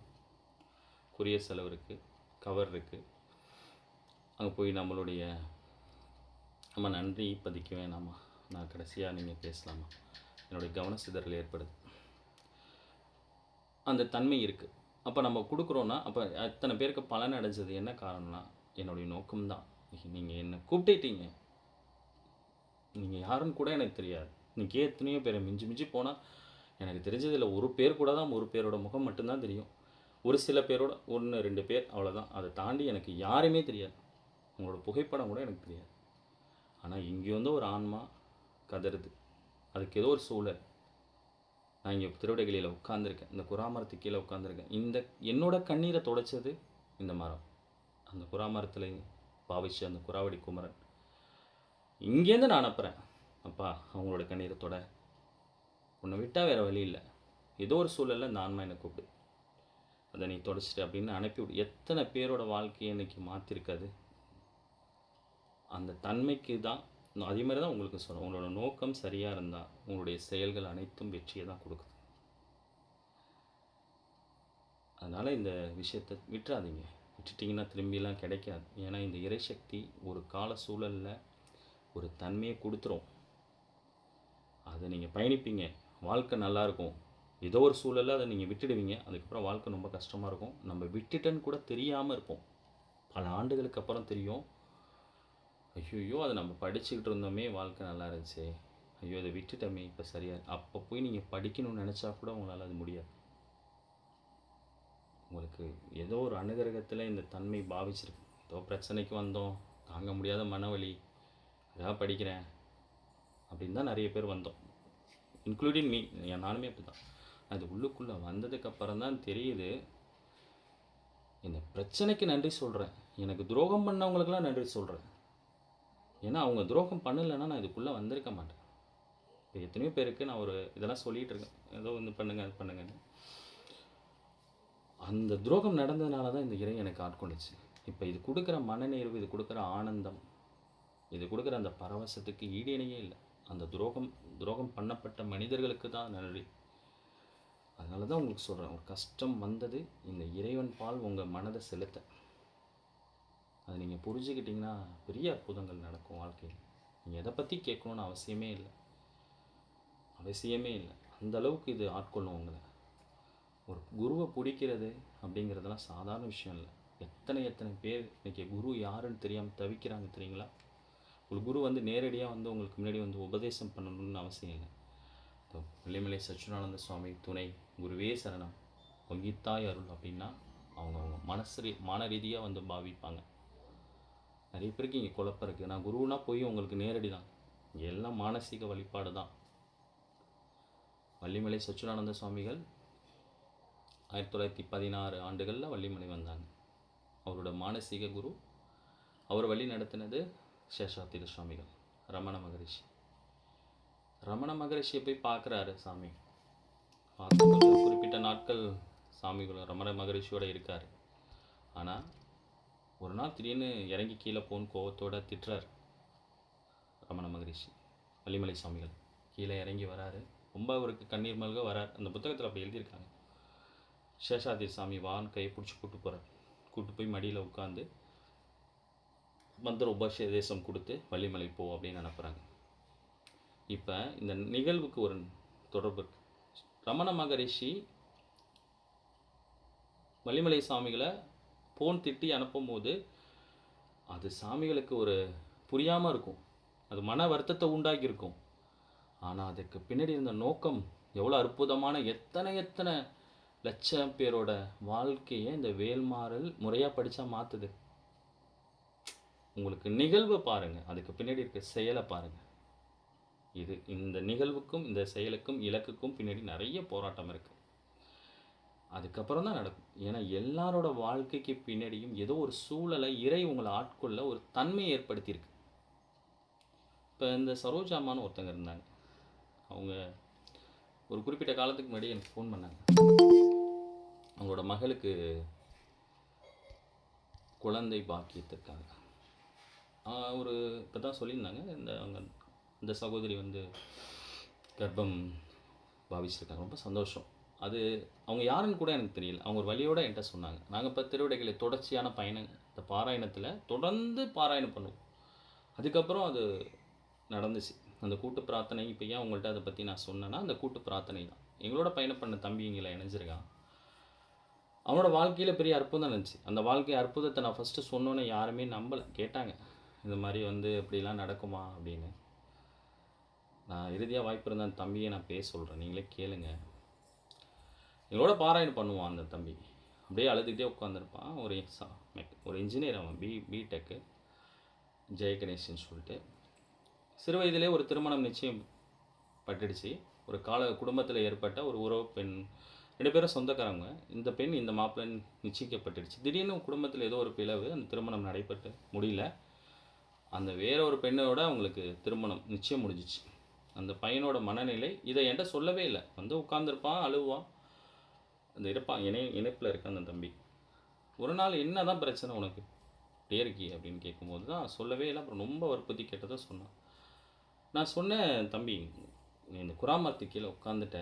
A: கொரியர் செலவு இருக்குது, கவர் இருக்குது. அங்கே போய் நம்ம நன்றி பதிக்க வேணாமா? நான் கடைசியாக நீங்கள் பேசலாமா? என்னுடைய கவன சிதறல் ஏற்படுது. அந்த தன்மை இருக்குது. அப்போ நம்ம கொடுக்குறோன்னா, அப்போ அத்தனை பேருக்கு பலன் அடைஞ்சது என்ன காரணம்னா, என்னுடைய நோக்கம்தான். நீங்கள் என்னை கூப்பிட்டுட்டீங்க, நீங்கள் யாருன்னு கூட எனக்கு தெரியாது. இன்றைக்கி எத்தனையோ பேர் மிஞ்சி மிஞ்சி போனால் எனக்கு தெரிஞ்சதில் ஒரு பேர் கூட தான், ஒரு பேரோட முகம் மட்டும்தான் தெரியும். ஒரு சில பேரோட 1, 2 பேர் அவ்வளோதான். அதை தாண்டி எனக்கு யாருமே தெரியாது. உங்களோட புகைப்படம் கூட எனக்கு தெரியாது. ஆனால் இங்கே வந்து ஒரு ஆன்மா கதறுது. அதுக்கு ஏதோ ஒரு சூழல். நான் இங்கே திருவிடைகளில் உட்காந்துருக்கேன், இந்த குறாமரத்துக்கு கீழே உட்காந்துருக்கேன். என்னோட கண்ணீரை துடைச்சது இந்த மரம். அந்த குறாமரத்தில் பாவிச்சு அந்த குறாவடி குமரன் இங்கேருந்து நான் அனுப்புகிறேன். அப்பா, அவங்களோட கண்ணீரை தொட, உன்னை விட்டால் வேறு வழி இல்லை. ஏதோ ஒரு சூழலில் இந்த ஆன்மா என்னை கூப்பிடு, அதை நீ தொடச்சிட்டு அப்படின்னு அனுப்பிவிடு. எத்தனை பேரோட வாழ்க்கையை இன்றைக்கி மாற்றிருக்காது. அந்த தன்மைக்கு தான். அதே மாதிரி தான் உங்களுக்கு சொல்கிறேன், உங்களோட நோக்கம் சரியாக இருந்தால் உங்களுடைய செயல்கள் அனைத்தும் வெற்றியை தான் கொடுக்குது. அதனால் இந்த விஷயத்தை விட்டுறாதீங்க. விட்டுட்டிங்கன்னா திரும்பிலாம் கிடைக்காது. ஏன்னா இந்த இறைசக்தி ஒரு கால சூழலில் ஒரு தன்மையை கொடுத்துரும். அதை நீங்கள் பயணிப்பீங்க, வாழ்க்கை நல்லாயிருக்கும். ஏதோ ஒரு சூழலில் அதை நீங்கள் விட்டுடுவீங்க. அதுக்கப்புறம் வாழ்க்கை ரொம்ப கஷ்டமாக இருக்கும். நம்ம விட்டுட்டேன்னு கூட தெரியாமல் இருப்போம். பல ஆண்டுகளுக்கு அப்புறம் தெரியும், ஐயோ அதை நம்ம படிச்சுக்கிட்டு இருந்தோமே, வாழ்க்கை நல்லா இருந்துச்சு, ஐயோ அதை விட்டுட்டோமே, இப்போ சரியாக. அப்போ போய் நீங்கள் படிக்கணும்னு நினச்சா கூட உங்களால் அது முடியாது. உங்களுக்கு ஏதோ ஒரு அனுகிரகத்தில் இந்த தன்மை பாவிச்சிருக்கு. ஏதோ பிரச்சனைக்கு வந்தோம், தாங்க முடியாத மனவலி, அதாக படிக்கிறேன் அப்படின்னு தான் நிறைய பேர் வந்தோம், இன்க்ளூடிங் மீ. நானுமே அப்படி தான். அது உள்ளுக்குள்ளே வந்ததுக்கப்புறம் தான் தெரியுது, இந்த பிரச்சனைக்கு நன்றி சொல்கிறேன், எனக்கு துரோகம் பண்ணவங்களுக்கெல்லாம் நன்றி சொல்கிறேன். ஏன்னா அவங்க துரோகம் பண்ணலைன்னா நான் இதுக்குள்ளே வந்திருக்க மாட்டேன். இப்போ எத்தனையோ பேருக்கு நான் ஒரு இதெல்லாம் சொல்லிகிட்டு இருக்கேன், ஏதோ வந்து பண்ணுங்க அது பண்ணுங்கன்னு. அந்த துரோகம் நடந்ததுனால தான் இந்த இறை எனக்கு ஆட்கொண்டுச்சு. இப்போ இது கொடுக்குற மனநேர்வு, இது கொடுக்குற ஆனந்தம், இது கொடுக்குற அந்த பரவசத்துக்கு ஈடேனையே இல்லை. அந்த துரோகம் பண்ணப்பட்ட மனிதர்களுக்கு தான் நன்றி. அதனால தான் உங்களுக்கு சொல்கிறேன், ஒரு கஷ்டம் வந்தது, இந்த இறைவன் பால் உங்கள் மனதை செலுத்த. அதை நீங்கள் புரிஞ்சுக்கிட்டிங்கன்னா பெரிய அற்புதங்கள் நடக்கும் வாழ்க்கையில். நீங்கள் எதை பற்றி கேட்கணுன்னு அவசியமே இல்லை. அந்தளவுக்கு இது ஆட்கொள்ளும் உங்களை. ஒரு குருவை பிடிக்கிறது அப்படிங்கிறதெல்லாம் சாதாரண விஷயம் இல்லை. எத்தனை பேர் இன்றைக்கி குரு யாருன்னு தெரியாமல் தவிக்கிறாங்க தெரியுங்களா? ஒரு குரு வந்து நேரடியாக வந்து உங்களுக்கு முன்னாடி வந்து உபதேசம் பண்ணணும்னு அவசியம் இல்லை. வெள்ளிமலை சச்சிதானந்த சுவாமி துணை, குருவே சரணம், வங்கித்தாய் அருள் அப்படின்னா அவங்க மன ரீதியாக வந்து பாவிப்பாங்க. நிறைய பேருக்கு இங்கே குழப்பம் இருக்குது. நான் குருன்னா போய் உங்களுக்கு நேரடி தான், இங்கே எல்லாம் மானசீக வழிபாடு தான். வள்ளிமலை சச்சிதானந்த சுவாமிகள் 1916 ஆண்டுகளில் வள்ளிமலை வந்தாங்க. அவரோட மானசீக குரு, அவர் வழி நடத்தினது சேஷாத்திரி சுவாமிகள், ரமண மகரிஷி. ரமண மகரிஷியை போய் பார்க்குறாரு சாமி. பார்த்து குறிப்பிட்ட நாட்கள் சாமிகள் ரமண மகரிஷியோடு இருக்கார். ஆனால் ஒரு நாள் திடீர்னு இறங்கி கீழே போன்னு கோவத்தோடு திட்டுறார் ரமண மகரிஷி. வள்ளிமலை சுவாமிகள் கீழே இறங்கி வராரு, ரொம்ப அவருக்கு கண்ணீர் மல்க வரார். அந்த புத்தகத்தில் அப்படி எழுதியிருக்காங்க. சேஷாத்திரி சாமி வான் கையை பிடிச்சி கூப்பிட்டு போய் மடியில் உட்காந்து மந்திர உபதேசம் கொடுத்து வள்ளிமலை போ அப்படின்னு அனுப்புகிறாங்க. இப்போ இந்த நிகழ்வுக்கு ஒரு தொடர்பு இருக்குது. ரமண மகரிஷி வள்ளிமலை சாமிகளை போன் திட்டி அனுப்பும்போது அது சாமிகளுக்கு ஒரு புரியாமல் இருக்கும், அது மன வருத்தத்தை உண்டாக்கியிருக்கும். ஆனால் அதுக்கு பின்னாடி இருந்த நோக்கம் எவ்வளோ அற்புதமான, எத்தனை லட்சம் பேரோட வாழ்க்கையை இந்த வேல்மாறல் முறையாக படித்தா மாற்றுது. உங்களுக்கு நிகழ்வை பாருங்கள், அதுக்கு பின்னாடி இருக்க செயலை பாருங்கள். இந்த நிகழ்வுக்கும் இந்த செயலுக்கும் இலக்குக்கும் பின்னாடி நிறைய போராட்டம் இருக்குது. அதுக்கப்புறம் தான் நடக்கும். ஏன்னா எல்லாரோட வாழ்க்கைக்கு பின்னாடியும் ஏதோ ஒரு சூழலை இறை உங்களை ஆட்கொள்ள ஒரு தன்மையை ஏற்படுத்தியிருக்கு. இப்போ இந்த சரோஜாமான்னு ஒருத்தங்க இருந்தாங்க. அவங்க ஒரு குறிப்பிட்ட காலத்துக்கு முன்னாடி எனக்கு ஃபோன் பண்ணாங்க. அவங்களோட மகளுக்கு குழந்தை பாக்கியத்திற்காக ஒரு இப்போ தான் சொல்லியிருந்தாங்க. இந்த சகோதரி வந்து கர்ப்பம் பாவிச்சிருக்காங்க. ரொம்ப சந்தோஷம். அது அவங்க யாருன்னு கூட எனக்கு தெரியல. அவங்க ஒரு வழியோட என்ட்ட சொன்னாங்க. நாங்க இப்ப திருவிடைகளை தொடர்ச்சியான பயணம் இந்த பாராயணத்தில தொடர்ந்து பாராயணம் பண்ணுவோம். அதுக்கப்புறம் அது நடந்துச்சு. அந்த கூட்டு பிரார்த்தனை இப்ப ஏன் உங்கள்ட்ட அத பத்தி நான் சொன்னேன்னா, அந்த கூட்டு பிரார்த்தனை தான். எங்களோட பயணம் பண்ண தம்பி இங்கல இணைஞ்சிருக்கான். அவனோட வாழ்க்கையில பெரிய அற்புதம் இருந்துச்சு. அந்த வாழ்க்கை அற்புதத்த நான் ஃபர்ஸ்ட்டு சொன்னோனே யாருமே நம்பல. கேட்டாங்க. இந்த மாரி வந்து இப்படிலாம் நடக்குமா? அப்படின்னு. நான் இறுதியா வாய்ப்பு இருந்தா அந்த தம்பிய நான் பேச சொல்றேன். நீங்களே கேளுங்க. எங்களோட பாராயணம் பண்ணுவான் அந்த தம்பி. அப்படியே அழுதுகிட்டே உட்காந்துருப்பான். ஒரு இன்ஜினியர் அவன். பிடெக்கு ஜெயகணேஷ்ன்னு சொல்லிட்டு. சிறு வயதிலே ஒரு திருமணம் நிச்சயம் பட்டுடுச்சு. ஒரு குடும்பத்தில் ஏற்பட்ட ஒரு உறவு பெண் 2 பேரும் சொந்தக்காரங்க. இந்த பெண் இந்த மாப்பிள்ளை நிச்சயிக்கப்பட்டுடுச்சு. திடீர்னு குடும்பத்தில் ஏதோ ஒரு பிளவு. அந்த திருமணம் நடைபெற்று முடியல. அந்த வேற ஒரு பெண்ணோட அவங்களுக்கு திருமணம் நிச்சயம் முடிஞ்சிச்சு. அந்த பையனோட மனநிலை இதை என்கிட்ட சொல்லவே இல்லை. வந்து உட்காந்துருப்பான், அழுவான், அந்த இருப்பான். இணைப்பில் இருக்க அந்த தம்பி ஒரு நாள் என்ன தான் பிரச்சனை உனக்கு இப்படியே இருக்கி அப்படின்னு கேட்கும்போது தான் சொல்லவே இல்லை. அப்புறம் ரொம்ப வற்புறுத்தி கேட்டதை சொன்னான். நான் சொன்னேன், தம்பி நீ இந்த குராமரத்து கீழே உட்காந்துட்ட,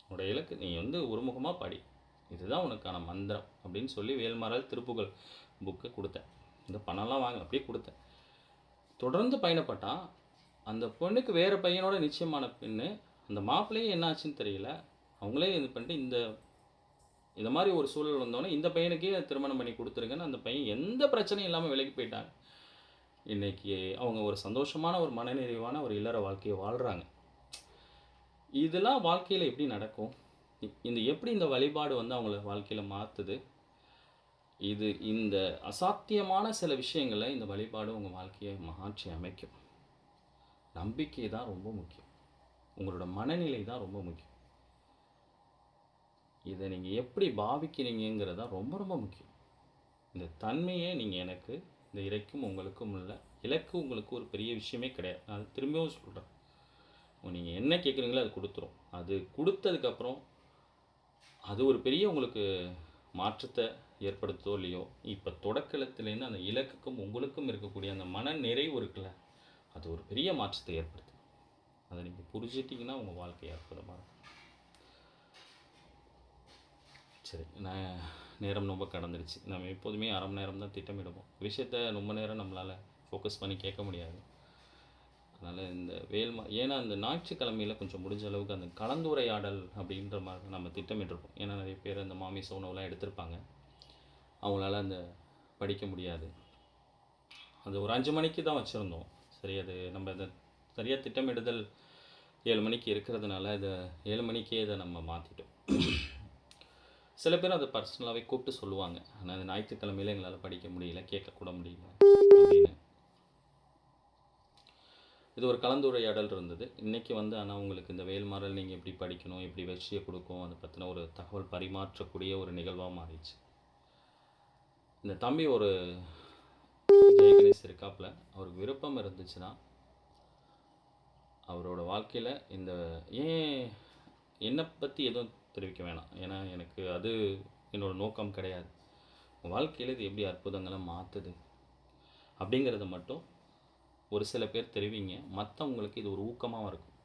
A: உன்னோட இலக்கு நீ வந்து ஒருமுகமாக படி, இதுதான் உனக்கான மந்திரம் அப்படின்னு சொல்லி வேல்மாறல் திருப்புகழ் புக்கை கொடுத்தேன். இந்த பணம்லாம் வாங்க அப்படியே கொடுத்தேன். தொடர்ந்து பயணப்பட்டான். அந்த பொண்ணுக்கு வேறு பையனோட நிச்சயமான பெண்ணு. அந்த மாப்பிள்ளையே என்ன ஆச்சுன்னு தெரியல. அவங்களே இது பண்ணிட்டு இந்த மாதிரி ஒரு சூழல் வந்தோடனே இந்த பையனுக்கே திருமணம் பண்ணி கொடுத்துருங்கன்னு அந்த பையன் எந்த பிரச்சனையும் இல்லாமல் விலகி போயிட்டாங்க. இன்றைக்கி அவங்க ஒரு சந்தோஷமான ஒரு மனநிறைவான ஒரு இல்லற வாழ்க்கையை வாழ்கிறாங்க. இதெல்லாம் வாழ்க்கையில் எப்படி நடக்கும்? எப்படி இந்த வழிபாடு வந்து அவங்கள வாழ்க்கையில் மாற்றுது? இந்த அசாத்தியமான சில விஷயங்களை இந்த வழிபாடு உங்கள் வாழ்க்கையை மாற்றி அமைக்கும். நம்பிக்கை தான் ரொம்ப முக்கியம். உங்களோட மனநிலை தான் ரொம்ப முக்கியம். இதை நீங்கள் எப்படி பாவிக்கிறீங்கிறது தான் ரொம்ப ரொம்ப முக்கியம். இந்த தன்மையே நீங்கள் எனக்கு இந்த இறைக்கும் உங்களுக்கும் இல்லை. இலக்கு உங்களுக்கு ஒரு பெரிய விஷயமே கிடையாது. நான் திரும்பவும் சொல்கிறேன், நீங்கள் என்ன கேட்குறீங்களோ அது கொடுத்துரும். அது கொடுத்ததுக்கப்புறம் அது ஒரு பெரிய உங்களுக்கு மாற்றத்தை ஏற்படுத்தோ இல்லையோ, இப்போ தொடக்கத்துலேருந்து அந்த இலக்குக்கும் உங்களுக்கும் இருக்கக்கூடிய அந்த மன நிறைவு இருக்குல்ல, அது ஒரு பெரிய மாற்றத்தை ஏற்படுத்தும். அதை நீங்கள் புரிஞ்சிட்டிங்கன்னா உங்கள் வாழ்க்கை அற்புதமாக இருக்கும். சரி, நான் நேரம் ரொம்ப கடந்துருச்சு. நம்ம எப்போதுமே அரை மணி நேரம் தான் திட்டமிடுவோம். விஷயத்த ரொம்ப நேரம் நம்மளால் ஃபோக்கஸ் பண்ணி கேட்க முடியாது. அதனால் இந்த ஏன்னா அந்த ஞாயிற்றுக்கிழமையில் கொஞ்சம் முடிஞ்ச அளவுக்கு அந்த கலந்துரையாடல் அப்படின்ற மாதிரி நம்ம திட்டமிட்டிருப்போம். ஏன்னா நிறைய பேர் அந்த மாமிச உணவுலாம் எடுத்திருப்பாங்க. அவங்களால அந்த படிக்க முடியாது. அது ஒரு 5 மணிக்கு தான் வச்சுருந்தோம். சரி, அது நம்ம இதை சரியாக திட்டமிடுதல் 7 மணிக்கு இருக்கிறதுனால இதை 7 மணிக்கே இதை நம்ம மாற்றிட்டோம். சில பேர் அதை பர்சனலாகவே கூப்பிட்டு சொல்லுவாங்க, ஆனால் அது ஞாயிற்றுக்கிழமையில் எங்களால் படிக்க முடியல, கேட்கக்கூட முடியல அப்படின்னு. இது ஒரு கலந்துரையாடல் இருந்தது. இன்றைக்கி வந்து ஆனால் உங்களுக்கு இந்த வேல்மாறல் நீங்கள் எப்படி படிக்கணும், எப்படி வெற்றியை கொடுக்கும், அதை பற்றின ஒரு தகவல் பரிமாற்றக்கூடிய ஒரு நிகழ்வாக மாறிடுச்சு. இந்த தம்பி ஒரு ஜெயகணேஷ் இருக்காப்புல, அவருக்கு விருப்பம் இருந்துச்சுன்னா அவரோட வாழ்க்கையில் என்னை பற்றி எதுவும் தெரிவிக்க வேணாம். ஏன்னா எனக்கு அது என்னோடய நோக்கம் கிடையாது. வாழ்க்கையில் இது எப்படி அற்புதங்களை மாற்றுது அப்படிங்கிறத மட்டும் ஒரு சில பேர் தெரிவிங்க. மற்றவங்களுக்கு இது ஒரு ஊக்கமாக இருக்கும்.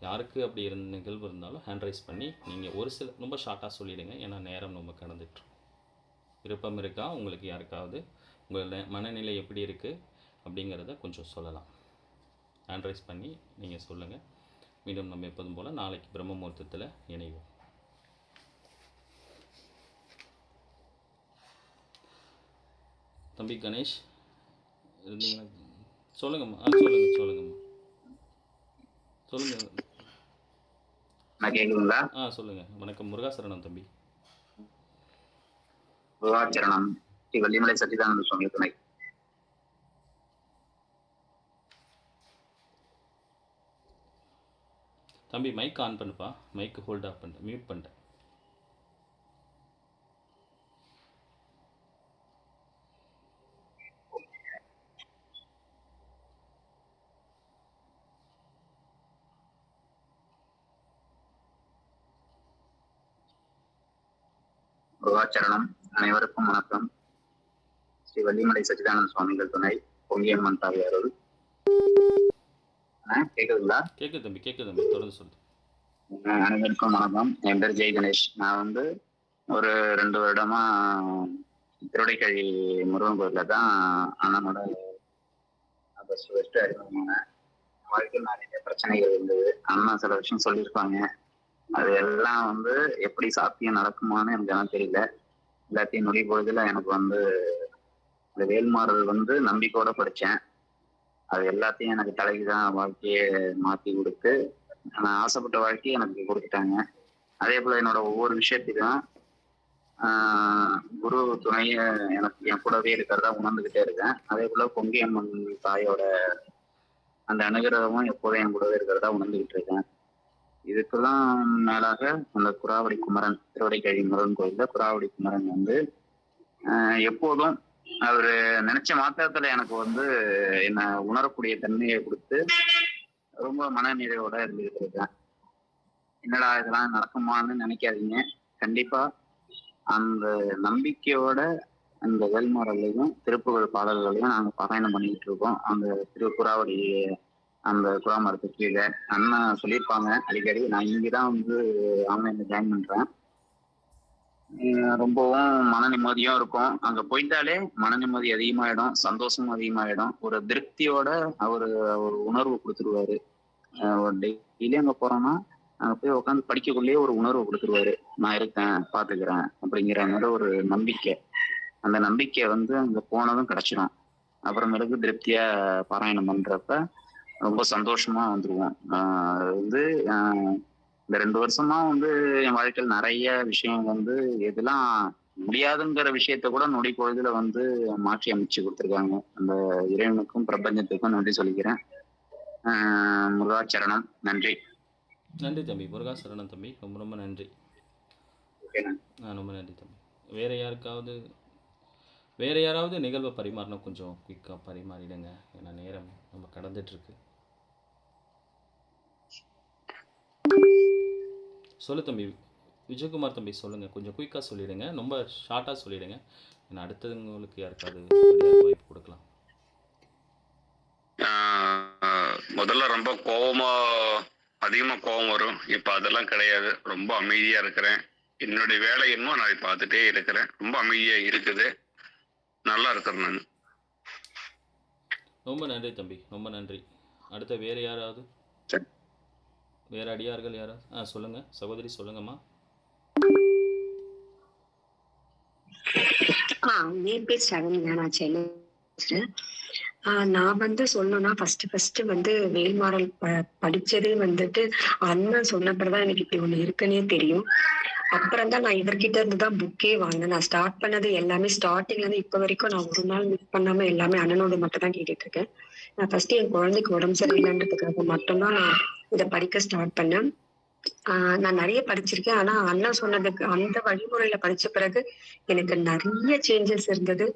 A: யாருக்கு அப்படி நிகழ்வு இருந்தாலும் ஹேண்ட் ரைஸ் பண்ணி நீங்கள் ஒரு சில ரொம்ப ஷார்ட்டாக சொல்லிவிடுங்க. ஏன்னா நேரம் ரொம்ப கடந்துட்டு. விருப்பம் இருக்கா உங்களுக்கு? யாருக்காவது உங்கள் மனநிலை எப்படி இருக்குது அப்படிங்கிறத கொஞ்சம் சொல்லலாம். ஹேண்ட் ரைஸ் பண்ணி நீங்கள் சொல்லுங்கள். மீண்டும் நம்ம எப்போதும் போல் நாளைக்கு பிரம்ம முகூர்த்தத்தில் இணைவோம். தம்பி கணேஷ் இருந்தீங்கன்னா சொல்லுங்கம்மா. சொல்லுங்கம்மா.
B: கேக்குதுங்களா?
A: சொல்லுங்க. வணக்கம். முருகாசரணம் தம்பி.
B: முருகாச்சரணம். ஸ்ரீ வள்ளிமலை சச்சிதானந்த சுவாமி துணை.
A: தம்பி மைக் ஆன் பண்ணுப்பா. மைக் ஹோல்ட் ஆஃப் பண்ணிட்டேன், மியூட் பண்ணிட்டேன்.
B: முருகாச்சரணம். அனைவருக்கும் வணக்கம். ஸ்ரீ வள்ளிமலை சச்சிதானந்த சுவாமிகள் துணை, பொங்கியம்மன் தாவி அருள். கேக்குதுங்களா?
A: கேக்குது தம்பி, கேக்குது தம்பி, தொடர்ந்து சொல்லு.
B: அனைவருக்கும் வணக்கம். என் பேர் ஜெய் கணேஷ். நான் வந்து ஒரு 2 வருடமா திருவடைக்கழி முருகன் கோயில்ல தான் அண்ணனோட ஃபர்ஸ்ட் அறிமுகமானேன். வாழ்க்கையில் நிறைய பிரச்சனைகள் இருந்தது. அண்ணா சில விஷயம் சொல்லியிருப்பாங்க. அது எல்லாம் வந்து எப்படி சாத்தியம் நடக்குமான்னு எனக்கு எல்லாம் தெரியல. எல்லாத்தையும் நொடி பொழுதுல எனக்கு வந்து இந்த வேல்மாறல் வந்து நம்பிக்கையோட படித்தேன். அது எல்லாத்தையும் எனக்கு தலைக்குதான் வாழ்க்கையை மாற்றி கொடுத்து நான் ஆசைப்பட்ட வாழ்க்கையை எனக்கு கொடுத்துட்டாங்க. அதே போல என்னோட ஒவ்வொரு விஷயத்திலும் குரு துணைய எனக்கு என் கூடவே இருக்கிறதா உணர்ந்துகிட்டே இருக்கேன். அதே போல பொங்கியம்மன் தாயோட அந்த அனுகிரகமும் எப்போதும் என் கூடவே இருக்கிறதா உணர்ந்துகிட்டு இருக்கேன். இதுக்கெல்லாம் மேலாக அந்த குராவடி குமரன் திருவடைக்கழி முருகன் கோயில்ல குராவடி குமரன் வந்து எப்போதும் அவரு நினைச்ச மாத்திரத்துல எனக்கு வந்து என்ன உணரக்கூடிய தன்மையை கொடுத்து ரொம்ப மனநிறைவோட இருந்துகிட்டு இருக்கேன். என்னடா இதெல்லாம் நடக்குமான்னு நினைக்காதீங்க. கண்டிப்பா அந்த நம்பிக்கையோட அந்த வேல்மாறலையும் திருப்புகழ் பாடல்களையும் நாங்க பாராயணம் பண்ணிக்கிட்டு இருக்கோம். அந்த திருக்குறாவடி அந்த குராமரத்துக்கு கீழே அண்ணா சொல்லியிருப்பாங்க அடிக்கடி. நான் இங்கதான் வந்து ஆன்லைன்ல ஜாயின் பண்றேன். ரொம்பவும் மன நிம்மதியும் இருக்கும். அங்க போயிட்டாலே மன நிம்மதி அதிகமாயிடும், சந்தோஷமும் அதிகமாயிடும். ஒரு திருப்தியோட அவரு ஒரு உணர்வு கொடுத்துருவாரு. ஒரு டெய்லி அங்க போறோம்னா அங்க போய் உட்காந்து படிக்கக்குள்ளேயே ஒரு உணர்வு கொடுத்துருவாரு. நான் இருக்கேன், பாத்துக்கிறேன் அப்படிங்கிற மாதிரி ஒரு நம்பிக்கை. அந்த நம்பிக்கை வந்து அங்க போனதும் கிடைச்சிடும். அப்புறமேலுக்கு திருப்தியா பாராயணம் பண்றப்ப ரொம்ப சந்தோஷமா வந்துருவோம். வந்து இந்த 2 வருஷமா வந்து என் வாழ்க்கையில் நிறைய விஷயம் வந்து எதெல்லாம் முடியாதுங்கிற விஷயத்த கூட நொடி பொழுதுல வந்து மாற்றி அமைச்சு கொடுத்துருக்காங்க. அந்த இறைவனுக்கும் பிரபஞ்சத்துக்கும் நன்றி சொல்லிக்கிறேன். முருகாச்சரணம். நன்றி.
A: நன்றி தம்பி. முருகா சரணம் தம்பி. ரொம்ப ரொம்ப நன்றி.
B: ஓகேண்ணா.
A: ரொம்ப நன்றி தம்பி. வேறு யாராவது நிகழ்வை பரிமாறினா கொஞ்சம் குயிக்காக பரிமாறிடுங்க. ஏன்னா நேரம் நம்ம கடந்துட்டுருக்கு. சொல்லு தம்பி. விஜயகுமார் தம்பி சொல்லுங்கள். கொஞ்சம் குயிக்காக சொல்லிவிடுங்க. ரொம்ப ஷார்ட்டாக சொல்லிவிடுங்க. ஏன்னா அடுத்தவங்களுக்கு யாருக்காவது வாய்ப்பு கொடுக்கலாம்.
C: முதல்ல ரொம்ப அதிகமா கோபம் வரும். இப்ப அதெல்லாம் கிடையாது. ரொம்ப அமைதியா இருக்கிறேன். என்னுடைய வேலை என்னமோ நான் பார்த்துட்டே இருக்கிறேன். ரொம்ப அமைதியா இருக்குது. நல்லா இருக்கிறேன் நான்.
A: ரொம்ப நன்றி தம்பி. ரொம்ப நன்றி. அடுத்த வேறு யாராவது? வேறு அடியார்கள் யாராவது? சொல்லுங்க சகோதரி, சொல்லுங்கம்மா.
D: என் பேர் சரண்யா. நான் சென்னை பேசுறேன். நான் வந்து சொல்லணும்னா ஃபர்ஸ்ட் வந்து வேல்மாறல் படிச்சதே வந்துட்டு அண்ணன் சொன்னப்பறதான் எனக்கு இப்படி ஒண்ணு இருக்குன்னே தெரியும். அப்புறம் தான் நான் இவர்கிட்ட இருந்து தான் புக்கே வாங்கினேன். நான் ஸ்டார்ட் பண்ணது எல்லாமே ஸ்டார்டிங்ல இருந்து இப்ப வரைக்கும் நான் ஒரு நாள் மிஸ் பண்ணாம எல்லாமே அண்ணனோட மட்டும் தான் கேட்டுட்டு இருக்கேன். நான் ஃபர்ஸ்ட் என் குழந்தைக்கு உடம்பு சரியில்லைன்றதுக்காக மட்டும்தான் நான் இதை படிக்க ஸ்டார்ட் பண்ணேன். நான் நிறைய படிச்சிருக்கேன். ஆனா அண்ணா சொன்னதுக்கு அந்த வழிமுறையில படிச்ச பிறகு எனக்கு நிறைய சேஞ்சஸ் இருந்தது.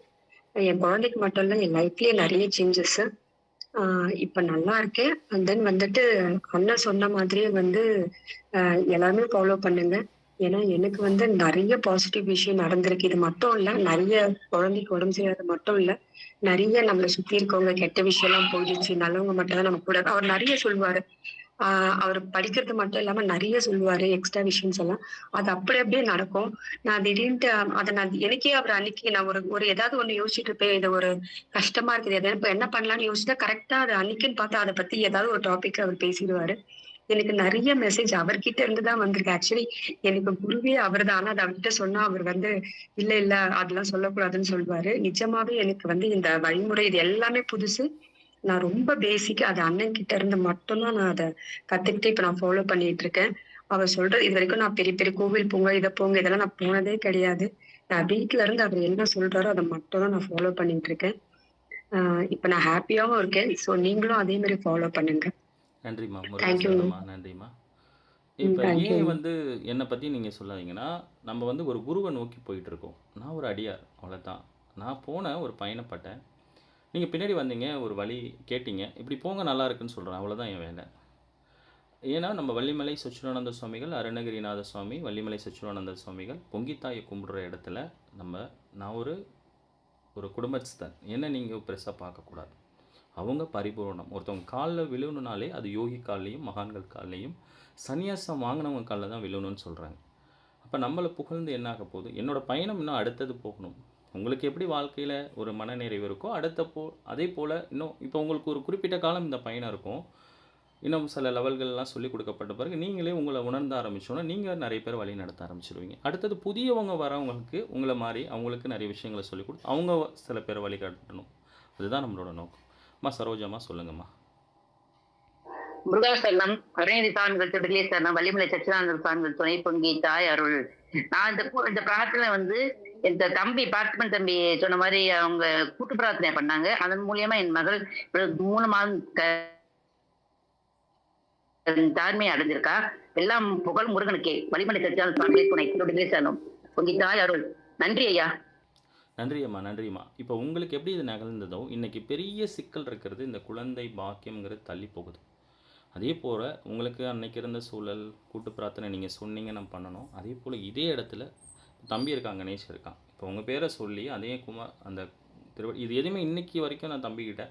D: என் குழந்தைக்கு மட்டும் இல்ல, என் லைஃப்லயே நிறைய சேஞ்சஸ். இப்ப நல்லா இருக்கேன். அண்ட் தென் வந்துட்டு அண்ணா சொன்ன மாதிரியே வந்து எல்லாமே ஃபாலோ பண்ணுங்க. ஏன்னா எனக்கு வந்து நிறைய பாசிட்டிவ் விஷயம் நடந்திருக்கு. இது மட்டும் இல்ல, நிறைய குழந்தைக்கு உடம்பு சரியாதது மட்டும் இல்ல, நிறைய நம்மளை சுத்தி இருக்கவங்க கெட்ட விஷயம் எல்லாம் போயிடுச்சு, நல்லவங்க மட்டும் தான் நம்ம கூட. அவர் நிறைய சொல்லுவாரு. அவர் படிக்கிறது மட்டும் இல்லாம நிறைய சொல்லுவாரு எக்ஸ்ட்ரா விஷயம்ஸ் எல்லாம். அது அப்படியே நடக்கும். நான் திடீர்னுட்டு நான் எனக்கே அவர் அன்னைக்கு நான் ஒரு ஏதாவது ஒண்ணு யோசிச்சுட்டு இருப்பேன். இது ஒரு கஷ்டமா இருக்குது, எதாவது இப்ப என்ன பண்ணலாம்னு யோசிச்சா கரெக்டா அது அன்னைக்குன்னு பார்த்தா அதை பத்தி ஏதாவது ஒரு டாபிக் அவர் பேசிடுவாரு. எனக்கு நிறைய மெசேஜ் அவர்கிட்ட இருந்துதான் வந்திருக்கு. ஆக்சுவலி எனக்கு குருவே அவர் தான். ஆனா அது அவர்கிட்ட சொன்னா அவர் வந்து இல்ல அதெல்லாம் சொல்லக்கூடாதுன்னு சொல்லுவாரு. நிஜமாவே எனக்கு வந்து இந்த வழிமுறை இது எல்லாமே புதுசு. நான் ரொம்ப பேசிக்கா அது அண்ணன் கிட்ட இருந்து மட்டும்தான் நான் அதை கத்துக்கிட்டு இப்ப நான் ஃபாலோ பண்ணிட்டு இருக்கேன். அவர் சொல்றது இது வரைக்கும் நான் பெரிய பெரிய கோவில் போங்க, இதை போங்க, இதெல்லாம் நான் போனதே கிடையாது. நான் வீட்டுல இருந்து அவர் என்ன சொல்றாரோ அதை மட்டும் தான் நான் ஃபாலோ பண்ணிட்டு இருக்கேன். இப்ப நான் ஹாப்பியாவும் இருக்கேன். சோ நீங்களும் அதே மாதிரி ஃபாலோ பண்ணுங்க.
A: நன்றிம்மா.
D: தேங்க்யூ.
A: முருகா நன்றிம்மா. இப்போ
D: தேங்க்யூ.
A: ஏன் வந்து என்னை பற்றி நீங்கள் சொல்லாதீங்கன்னா, நம்ம வந்து ஒரு குருவை நோக்கி போயிட்டுருக்கோம். நான் ஒரு அடியார், அவ்வளோதான். நான் போனேன், ஒரு பயணப்பட்டேன். நீங்கள் பின்னாடி வந்தீங்க, ஒரு வழி கேட்டீங்க, இப்படி போங்க நல்லா இருக்குன்னு சொல்கிறேன். அவ்வளோதான் என் வேலை. ஏன்னா நம்ம வள்ளிமலை சச்சிதானந்த சுவாமிகள், அருணகிரிநாத சுவாமி, வள்ளிமலை சச்சிதானந்த சுவாமிகள் பொங்கித்தாயை கும்பிடுற இடத்துல நான் ஒரு குடும்பஸ்தன். என்ன நீங்கள் பெருசாக பார்க்கக்கூடாது. அவங்க பரிபூரணம். ஒருத்தவங்க காலில் விழுணுனாலே அது யோகி கால்லையும் மகான்கள் கால்லையும் சந்நியாசம் வாங்கினவங்க காலில் தான் விழுணும்னு சொல்கிறாங்க. அப்போ நம்மளை புகழ்ந்து என்ன ஆக போகுது? என்னோட பயணம் இன்னும் அடுத்தது போகணும். உங்களுக்கு எப்படி வாழ்க்கையில் ஒரு மனநிறைவு இருக்கோ அதே போல் இன்னும் இப்போ உங்களுக்கு ஒரு குறிப்பிட்ட காலம் இந்த பயணம் இருக்கும். இன்னும் சில லெவல்கள்லாம் சொல்லிக் கொடுக்கப்பட்ட பிறகு நீங்களே உங்களை உணர்ந்த ஆரம்பிச்சோன்னா நீங்கள் நிறைய பேர் வழி நடத்த ஆரம்பிச்சிடுவீங்க. அடுத்தது புதியவங்க வரவங்களுக்கு உங்களை மாதிரி அவங்களுக்கு நிறைய விஷயங்களை சொல்லிக் கொடுத்து அவங்க சில பேரை வழிகாட்டணும். அதுதான் நம்மளோட நோக்கம். அம்மா சரோஜாம்மா சொல்லுங்கம்மா.
E: முருகாசரணம், அருணகிரி சாமிகள் திருடலே சரணம், வள்ளிமலை சச்சிதானந்த சாமிகள் துணை பொங்கி தாய் அருள். நான் இந்த பிரார்த்தனை வந்து இந்த தம்பி பார்த்திபன் தம்பி சொன்ன மாதிரி அவங்க கூட்டு பிரார்த்தனை பண்ணாங்க. அதன் மூலியமா என் மகள் 3 மாதம் தாய்மை அடைஞ்சிருக்கா. எல்லாம் புகழ் முருகனுக்கே. வள்ளிமலை சச்சிதானந்த சாமிகள் துணை திருடலே சரணம், பொங்கி தாய் அருள். நன்றி ஐயா.
A: நன்றியம்மா நன்றிம்மா. இப்போ உங்களுக்கு எப்படி இது நிகழ்ந்ததோ இன்றைக்கி பெரிய சிக்கல் இருக்கிறது இந்த குழந்தை பாக்கியம்ங்கிறது தள்ளி போகுது. அதே போல் உங்களுக்கு அன்னைக்கு இருந்த சூழல் கூட்டு பிரார்த்தனை நீங்கள் சொன்னீங்க நான் பண்ணணும். அதே போல் இதே இடத்துல தம்பி இருக்கான், கணேஷ் இருக்கான். இப்போ உங்கள் பேரை சொல்லி அதே குமார் அந்த இது எதுவுமே இன்றைக்கி வரைக்கும் நான் தம்பிக்கிட்ட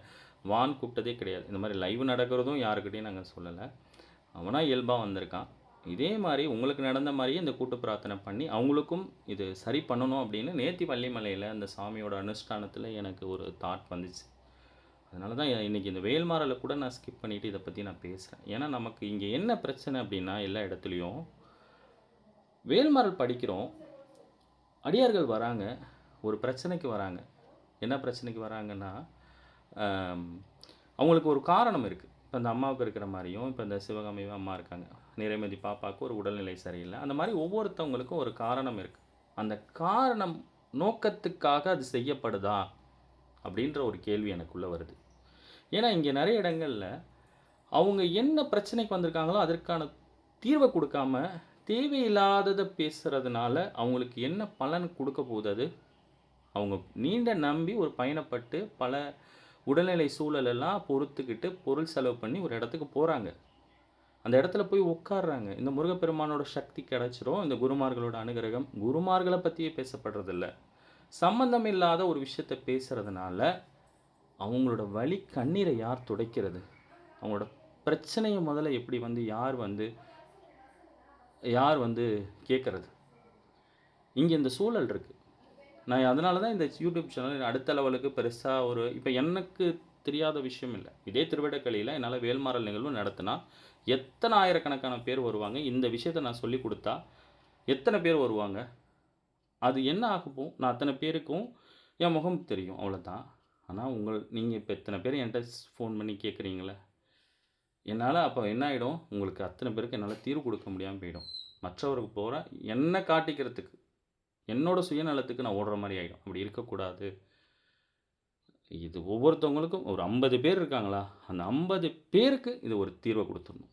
A: வான் கூப்பிட்டதே கிடையாது. இந்த மாதிரி லைவ் நடக்கிறதும் யாருக்கிட்டையும் நாங்கள் சொல்லலை. அவனாக இயல்பாக வந்திருக்கான். இதே மாதிரி உங்களுக்கு நடந்த மாதிரியே இந்த கூட்டு பிரார்த்தனை பண்ணி அவங்களுக்கும் இது சரி பண்ணணும் அப்படின்னு நேத்தி வள்ளிமலையில் அந்த சாமியோட அனுஷ்டானத்தில் எனக்கு ஒரு தாட் வந்துச்சு. அதனால தான் இன்றைக்கி இந்த வேல்மாறலை கூட நான் ஸ்கிப் பண்ணிவிட்டு இதை பற்றி நான் பேசுகிறேன். ஏன்னா நமக்கு இங்கே என்ன பிரச்சனை அப்படின்னா எல்லா இடத்துலையும் வேல்மாறல் படிக்கிறோம், அடியார்கள் வராங்க, ஒரு பிரச்சனைக்கு வராங்க. என்ன பிரச்சனைக்கு வராங்கன்னா அவங்களுக்கு ஒரு காரணம் இருக்குது. இப்போ இந்த அம்மாவுக்கு இருக்கிற மாதிரியும் இப்போ இந்த சிவகாமி அம்மா இருக்காங்க, நிறைமதி பாப்பாவுக்கு ஒரு உடல்நிலை சரியில்லை. அந்த மாதிரி ஒவ்வொருத்தவங்களுக்கும் ஒரு காரணம் இருக்குது. அந்த காரணம் நோக்கத்துக்காக அது செய்யப்படுதா அப்படின்ற ஒரு கேள்வி எனக்குள்ளே வருது. ஏன்னா இங்கே நிறைய இடங்களில் அவங்க என்ன பிரச்சனைக்கு வந்திருக்காங்களோ அதற்கான தீர்வை கொடுக்காம தேவையில்லாததை பேசுகிறதுனால அவங்களுக்கு என்ன பலன் கொடுக்க போகுது? அது அவங்க நீண்ட நம்பி ஒரு பயணப்பட்டு பல உடல்நிலை சூழலெல்லாம் பொறுத்துக்கிட்டு பொருள் செலவு பண்ணி ஒரு இடத்துக்கு போகிறாங்க. அந்த இடத்துல போய் உட்காடுறாங்க. இந்த முருகப்பெருமானோட சக்தி கிடச்சிரும். இந்த குருமார்களோட அனுகிரகம், குருமார்களை பற்றியே பேசப்படுறதில்ல. சம்பந்தம் இல்லாத ஒரு விஷயத்தை பேசுகிறதுனால அவங்களோட வலி கண்ணீரை யார் துடைக்கிறது? அவங்களோட பிரச்சனையை முதல்ல எப்படி யார் வந்து கேட்குறது? இங்கே இந்த சூழல் இருக்குது. நான் அதனால தான் இந்த யூடியூப் சேனல் அடுத்த லெவலுக்கு பெருசாக இப்போ எனக்கு தெரியாத விஷயம் இல்லை. இதே திருவிடக்களியில் என்னால் வேல்மாறல் நிகழ்வு நடத்தினா எத்தனை ஆயிரக்கணக்கான பேர் வருவாங்க. இந்த விஷயத்தை நான் சொல்லி கொடுத்தா எத்தனை பேர் வருவாங்க? அது என்ன ஆகும்? நான் அத்தனை பேருக்கும் என் முகம் தெரியும், அவ்வளோதான். ஆனால் நீங்கள் இப்போ எத்தனை பேர் என்கிட்ட ஃபோன் பண்ணி கேட்குறீங்களே, என்னால் அப்போ என்ன ஆகிடும்? உங்களுக்கு அத்தனை பேருக்கு என்னால் தீர்வு கொடுக்க முடியாமல் போயிடும். மற்றவருக்கு போகிற என்னை காட்டிக்கிறதுக்கு, என்னோடய சுயநலத்துக்கு நான் ஓடுற மாதிரி ஆகிடும். அப்படி இருக்கக்கூடாது. இது ஒவ்வொருத்தவங்களுக்கும் ஒரு 50 பேர் இருக்காங்களா, அந்த 50 பேருக்கு இது ஒரு தீர்வை கொடுத்துடணும்.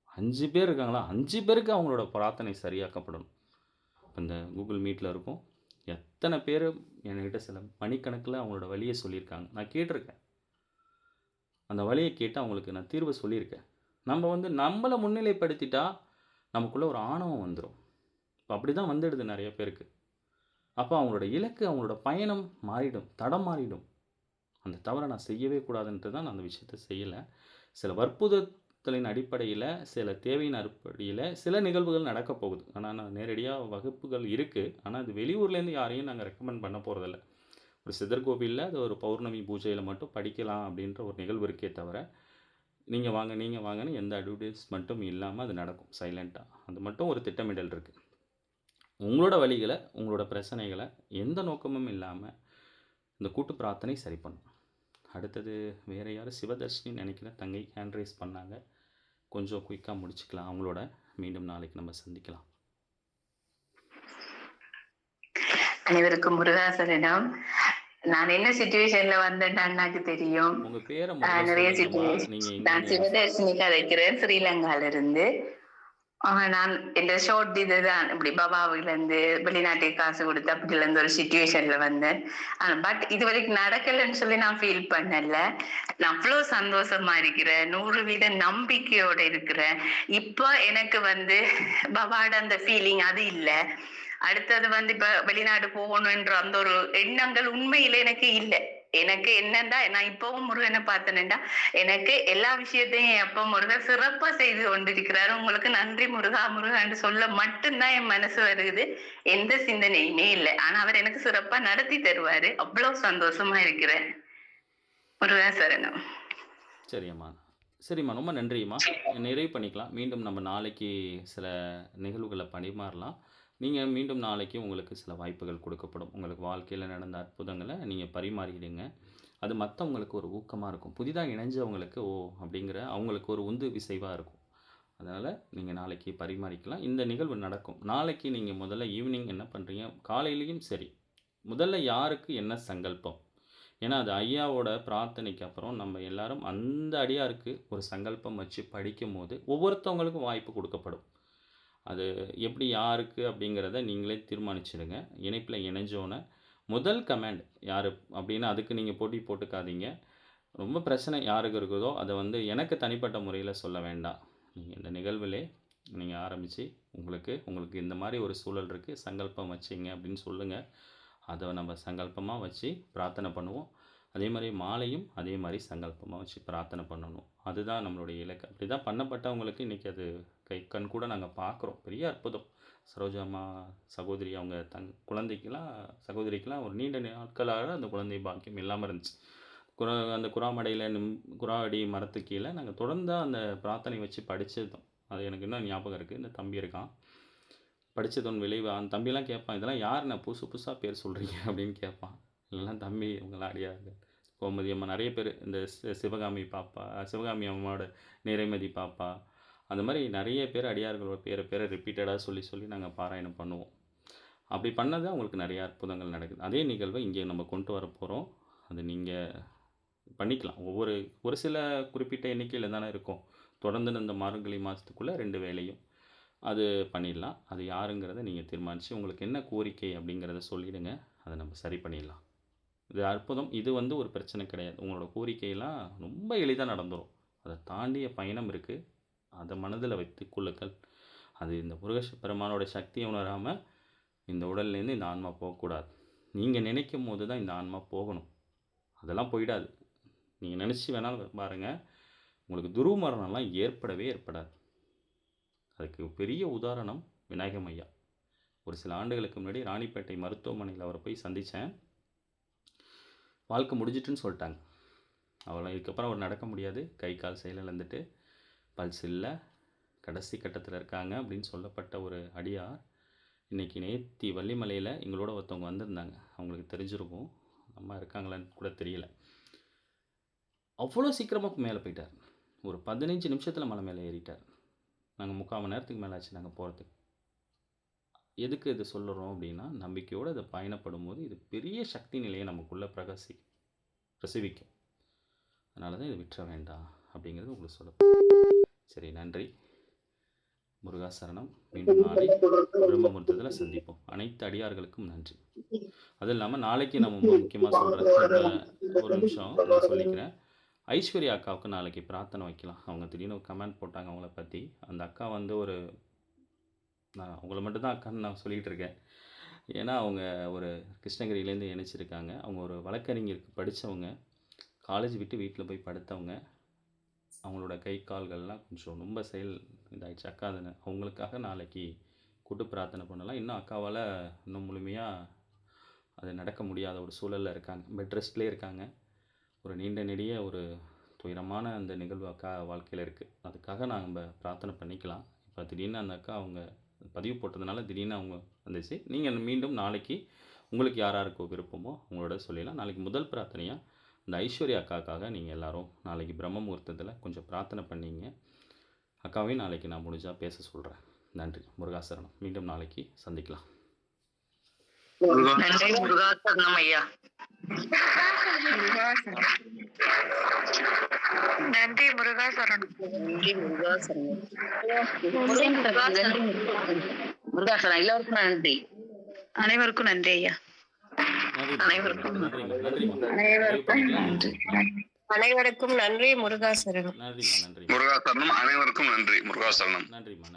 A: 5 பேர் இருக்காங்களா, 5 பேருக்கு அவங்களோட பிரார்த்தனை சரியாக்கப்படணும். இப்போ இந்த கூகுள் மீட்டில் இருக்கும், எத்தனை பேர் என்கிட்ட சில மணிக்கணக்கில் அவங்களோட வழியை சொல்லியிருக்காங்க. நான் கேட்டிருக்கேன். அந்த வழியை கேட்டு அவங்களுக்கு நான் தீர்வு சொல்லியிருக்கேன். நம்ம நம்மளை முன்னிலைப்படுத்திட்டா நமக்குள்ளே ஒரு ஆணவம் வந்துடும். இப்போ அப்படி தான் வந்துடுது நிறைய பேருக்கு. அப்போ அவங்களோட இலக்கு, அவங்களோட பயணம் மாறிடும், தடம் மாறிடும். அந்த தவறை நான் செய்யவே கூடாதுன்ட்டு தான் நான் அந்த விஷயத்தை செய்யலை. சில வற்புறுத்தலின் அடிப்படையில், சில தேவையின் அடிப்படையில் சில நிகழ்வுகள் நடக்க போகுது. ஆனால் நான் நேரடியாக வகுப்புகள் இருக்குது. ஆனால் அது வெளியூர்லேருந்து யாரையும் நாங்கள் ரெக்கமெண்ட் பண்ண போகிறதில்ல. ஒரு சித்தர் கோவிலில் அது ஒரு பௌர்ணமி பூஜையில் மட்டும் படிக்கலாம் அப்படின்ற ஒரு நிகழ்வு இருக்கே தவிர, நீங்கள் வாங்கன்னு எந்த அட்வர்டைஸ்மெண்ட்டும் இல்லாமல் அது நடக்கும் சைலண்ட்டாக. அது மட்டும் ஒரு திட்டமிடல் இருக்குது. உங்களோட வழிகளை, உங்களோட பிரச்சனைகளை எந்த நோக்கமும் இல்லாமல் இந்த கூட்டு பிரார்த்தனை சரி பண்ணும். அடுத்தது வேறு யார்? சிவதர்ஷினி நினைக்கிறேன், தங்கை ஹேண்ட் ரைஸ் பண்ணாங்க. கொஞ்சம் குயிக்காக முடிச்சுக்கலாம் அவங்களோட. மீண்டும் நாளைக்கு நம்ம சந்திக்கலாம்.
E: அனைவருக்கும் முருகாசரணம். நான் என்ன சிச்சுவேஷன்ல வந்தேன்னு அண்ணாக்கு தெரியும்.
A: உங்க பேரை
E: நிறைய சிச்சுவேஷன். நான் சிவதர்ஷினி கதைக்கிறேன், ஸ்ரீலங்கால இருந்து. நான் இந்த ஷார்ட் இதுதான் இப்படி பாபாவில இருந்து வெளிநாட்டுக்கு காசு கொடுத்து அப்படில இருந்து ஒரு சிச்சுவேஷன்ல வந்தேன். பட் இது வரைக்கும் நடக்கலன்னு சொல்லி நான் ஃபீல் பண்ணல. நான் அவ்வளவு சந்தோஷமா இருக்கிறேன், 100% நம்பிக்கையோட இருக்கிறேன். இப்போ எனக்கு பாபாவோட அந்த ஃபீலிங் அது இல்லை. அடுத்தது இப்ப வெளிநாடு போகணும்ன்ற அந்த ஒரு எண்ணங்கள் உண்மையில எனக்கு இல்லை. எனக்கு என்னண்டா நான் இப்பவும் முருகனை பார்த்தேன்டா எனக்கு எல்லா விஷயத்தையும் என் அப்பா முருகன் சிறப்பா செய்து கொண்டிருக்கிறாரு. உங்களுக்கு நன்றி முருகா முருகான்னு சொல்ல மட்டும்தான் என் மனசு வருகுது. எந்த சிந்தனையுமே இல்லை. ஆனா அவர் எனக்கு சிறப்பா நடத்தி தருவாரு. அவ்வளவு சந்தோஷமா இருக்கிறேன். முருகா சரணம்.
A: சரிம்மா. சரிம்மா, ரொம்ப நன்றிம்மா. நிறைவு பண்ணிக்கலாம். மீண்டும் நம்ம நாளைக்கு சில நிகழ்வுகள பரிமாறலாம். நீங்க மீண்டும் நாளைக்கு உங்களுக்கு சில வாய்ப்புகள் கொடுக்கப்படும். உங்களுக்கு வாழ்க்கையில நடந்த அற்புதங்கள நீங்க பரிமாறிடுங்க. அது மத்தவங்களுக்கு ஒரு ஊக்கமா இருக்கும். புதிதா இணைஞ்சவங்களுக்கு, ஓ! அப்படிங்கிற அவங்களுக்கு ஒரு உந்து விசைவா இருக்கும். அதனால நீங்க நாளைக்கு பரிமாறிக்கலாம். இந்த நிகழ்வு நடக்கும். நாளைக்கு நீங்க முதல்ல ஈவினிங் என்ன பண்றீங்க? காலையிலயும் சரி, முதல்ல யாருக்கு என்ன சங்கல்பம்? ஏன்னா, அது ஐயாவோட பிரார்த்தனைக்கு அப்புறம் நம்ம எல்லாரும் அந்த அடியாருக்கு ஒரு சங்கல்பம் வச்சு படிக்கும்போது, ஒவ்வொருத்தவங்களுக்கும் வாய்ப்பு கொடுக்கப்படும். அது எப்படி யாருக்கு அப்படிங்கிறத நீங்களே தீர்மானிச்சிடுங்க. இணைப்பில இணைஞ்சோன, முதல் கமாண்ட் யாரு அப்படின்னு அதுக்கு நீங்க போட்டி போட்டுக்காதீங்க. ரொம்ப பிரச்சனை யாருக்கு இருக்குதோ, அத வந்து எனக்கு தனிப்பட்ட முறையில சொல்ல வேண்டாம். நீங்க இந்த நிகழ்விலே நீங்க ஆரம்பிச்சு, உங்களுக்கு இந்த மாரி ஒரு சூழல் இருக்கு, சங்கல்பம் வச்சீங்க அப்படின்னு சொல்லுங்க. அத நம்ம சங்கல்பமா வச்சு பிரார்த்தனை பண்ணுவோம். அதே மாரி மாலையும் அதே மாரி சங்கல்பமா வச்சு பிரார்த்தனை பண்ணணும். அதுதான் நம்மளுடைய இலக்கு. அப்படிதான் பண்ணப்பட்டவங்களுக்கு இன்னைக்கு அது கண்கூட நாங்க பார்க்குறோம். பெரிய அற்புதம். சரோஜாம்மா சகோதரி அவங்க சகோதரிக்கெல்லாம் ஒரு நீண்ட நாட்களாக அந்த குழந்தை பாக்கியம் இல்லாம இருந்துச்சு. அந்த குறாமடையில குறாஅடி மரத்துக்கு கீழ நாங்க தொடர்ந்தா அந்த பிரார்த்தனை வச்சு படிச்சதும். அது எனக்கு இன்னும் ஞாபகம் இருக்கு. இந்த தம்பி இருக்கான். படிச்சதன் விளைவு அந்த தம்பிலாம் கேட்பான், "இதெல்லாம் யாருண்ணே புதுசு புதுசா பேர் சொல்றீங்க?" அப்படின்னு கேட்பான். "இதெல்லாம் தம்பி இவங்கலாம் அடியார்கள்." கோமதி அம்மா நெறைய பேரு இந்த சிவகாமி பாப்பா, சிவகாமி அம்மாவோட நிறைமதி பாப்பா, அந்த மாரி நெறைய பேர் அடியார்களோட பேர ரிப்பீட்டடா சொல்லி நாங்க பாராயணம் பண்ணுவோம். அப்படி பண்ணது அவங்களுக்கு நெறைய அற்புதங்கள் நடக்குது. அதே நிகழ்வ இங்கே நம்ம கொண்டு வரப்போறோம். அது நீங்க பண்ணிக்கலாம். ஒரு சில குறிப்பிட்ட எண்ணிக்கையில தானே இருக்கும். தொடர்ந்து இந்த மார்கழி மாசத்துக்குள்ள 2 வேளையும். அது பண்ணிடலாம். அது யாருங்கிறத நீங்க தீர்மானிச்சு, உங்களுக்கு என்ன கோரிக்கை அப்படிங்கிறத சொல்லிடுங்க. அத நம்ம சரி பண்ணிடலாம். இது அற்புதம். இது வந்து ஒரு பிரச்சனை கிடையாது. உங்களோட கோரிக்கையெல்லாம் ரொம்ப எளிதா நடந்துரும். அத தாண்டிய பயணம் இருக்கு. அத மனதில வைத்துக் கொள்ளுங்கள். அது இந்த முருகப்பெருமானோட சக்திய உணராம, இந்த உடல்லேருந்து இந்த ஆன்மா போகக்கூடாது. நீங்க நினைக்கும்போது தான் இந்த ஆன்மா போகணும். அதெல்லாம் போயிடாது. நீங்க நினைச்சு வேணாலும் பாருங்க. உங்களுக்கு துர்மரணம்லாம் ஏற்படவே ஏற்படாது. அதுக்கு பெரிய உதாரணம் விநாயகம் ஐயா. ஒரு சில ஆண்டுகளுக்கு முன்னாடி ராணிப்பேட்டை மருத்துவமனையில அவர போய் சந்திச்சேன். வாழ்க்கை முடிஞ்சுட்டுன்னு சொல்ட்டாங்க. இதுக்கப்புறம் அவர் நடக்க முடியாது. கை, கால் செயலிழந்துட்டு, பல்ஸ் இல்ல. கடைசி கட்டத்தில இருக்காங்க அப்படின்னு சொல்லப்பட்ட ஒரு அடியார், இன்னைக்கு நேத்தி வள்ளிமலையில எங்களோட ஒருத்தவங்க வந்திருந்தாங்க. அவங்களுக்கு தெரிஞ்சிருக்கும். அம்மா இருக்காங்களான்னு கூட தெரியல. அவ்வளோ சீக்கிரமா மேல போயிட்டார். ஒரு 15 நிமிஷத்தில மலை மேல ஏறிட்டார். நாங்க 3/4 மணி நேரத்துக்கு மேல ஆச்சு நாங்க போறதுக்கு. எதுக்கு இத சொல்லுறோம் அப்படின்னா, நம்பிக்கையோட இத பயணப்படும்போது, இது பெரிய சக்தி நிலைய நமக்குள்ள பிரசவிக்கும். அதனால தான் இத விட்டுற வேண்டாம் அப்படிங்கிறது உங்களுக்கு சரி, நன்றி. முருகா சரணம். மீண்டும் நாளை பிரம்ம முகூர்த்தத்தில சந்திப்போம். அனைத்து அடியார்களுக்கும் நன்றி. அதுவும் இல்லாம நாளைக்கு நம்ம முக்கியமா சொல்றேன். ஒரு நிமிஷம் நான் சொல்லிக்கிறேன். ஐஸ்வர்யா அக்காவுக்கு நாளைக்கு பிரார்த்தனை வைக்கலாம். அவங்க திடீர்னு ஒரு கமெண்ட் போட்டாங்க அவங்கள பத்தி. அந்த அக்கா வந்து நான் அவங்கள மட்டும் தான் அக்கான்னு நான் சொல்லிட்டு இருக்கேன். ஏன்னா, அவங்க ஒரு கிருஷ்ணகிரியிலேருந்து இணைச்சிருக்காங்க. அவங்க ஒரு வழக்கறிஞருக்கு படிச்சவங்க. காலேஜ் விட்டு வீட்ல போய் படுத்தவங்க. அவங்களோட கை, கால்கள்லாம் கொஞ்சம் ரொம்ப இதாயிடுச்சு. அக்கா அவங்களுக்காக நாளைக்கு கூட்டு பிரார்த்தனை பண்ணலாம். இன்னும் அக்காவால இன்னும் முழுமையா அது நடக்க முடியாத ஒரு சூழல்ல இருக்காங்க. பெட் ரெஸ்ட்லயே இருக்காங்க. ஒரு நீண்ட நெடிய ஒரு துயரமான அந்த நிகழ்வு அக்கா வாழ்க்கையில இருக்கு. அதுக்காக நாங்க பிரார்த்தனை பண்ணிக்கலாம். இப்ப திடீர்னு அந்த அக்கா அவங்க பதிவு போட்டதுனால திடீர்னு அவங்க வந்துச்சு. நீங்க மீண்டும் நாளைக்கு உங்களுக்கு யாருக்கு விருப்பமோ அவங்களோட சொல்லிடலாம். நாளைக்கு முதல் பிரார்த்தனையா இந்த ஐஸ்வர்யா அக்காக்காக நீங்க எல்லாரும் நாளைக்கு பிரம்ம முகூர்த்தத்தில கொஞ்சம் பிரார்த்தனை பண்ணீங்க. அக்காவையும் நாளைக்கு நான் முடிஞ்சா பேச சொல்றேன். நன்றி. முருகாசரணம். மீண்டும் நாளைக்கு சந்திக்கலாம்.
E: நன்றி முருகா சரணம் ஐயா. நன்றி முருகா சரணம். நன்றி முருகா சரணம். முருகா சரணம். எல்லாருக்கும் நன்றி. அனைவருக்கும் நன்றி ஐயா. அனைவருக்கும்
D: அனைவருக்கும் நன்றி முருகா சரணம்.
A: நன்றிம்மா.
C: முருகாசரணம். அனைவருக்கும் நன்றி. முருகாசரணம்.
A: நன்றிம்மா.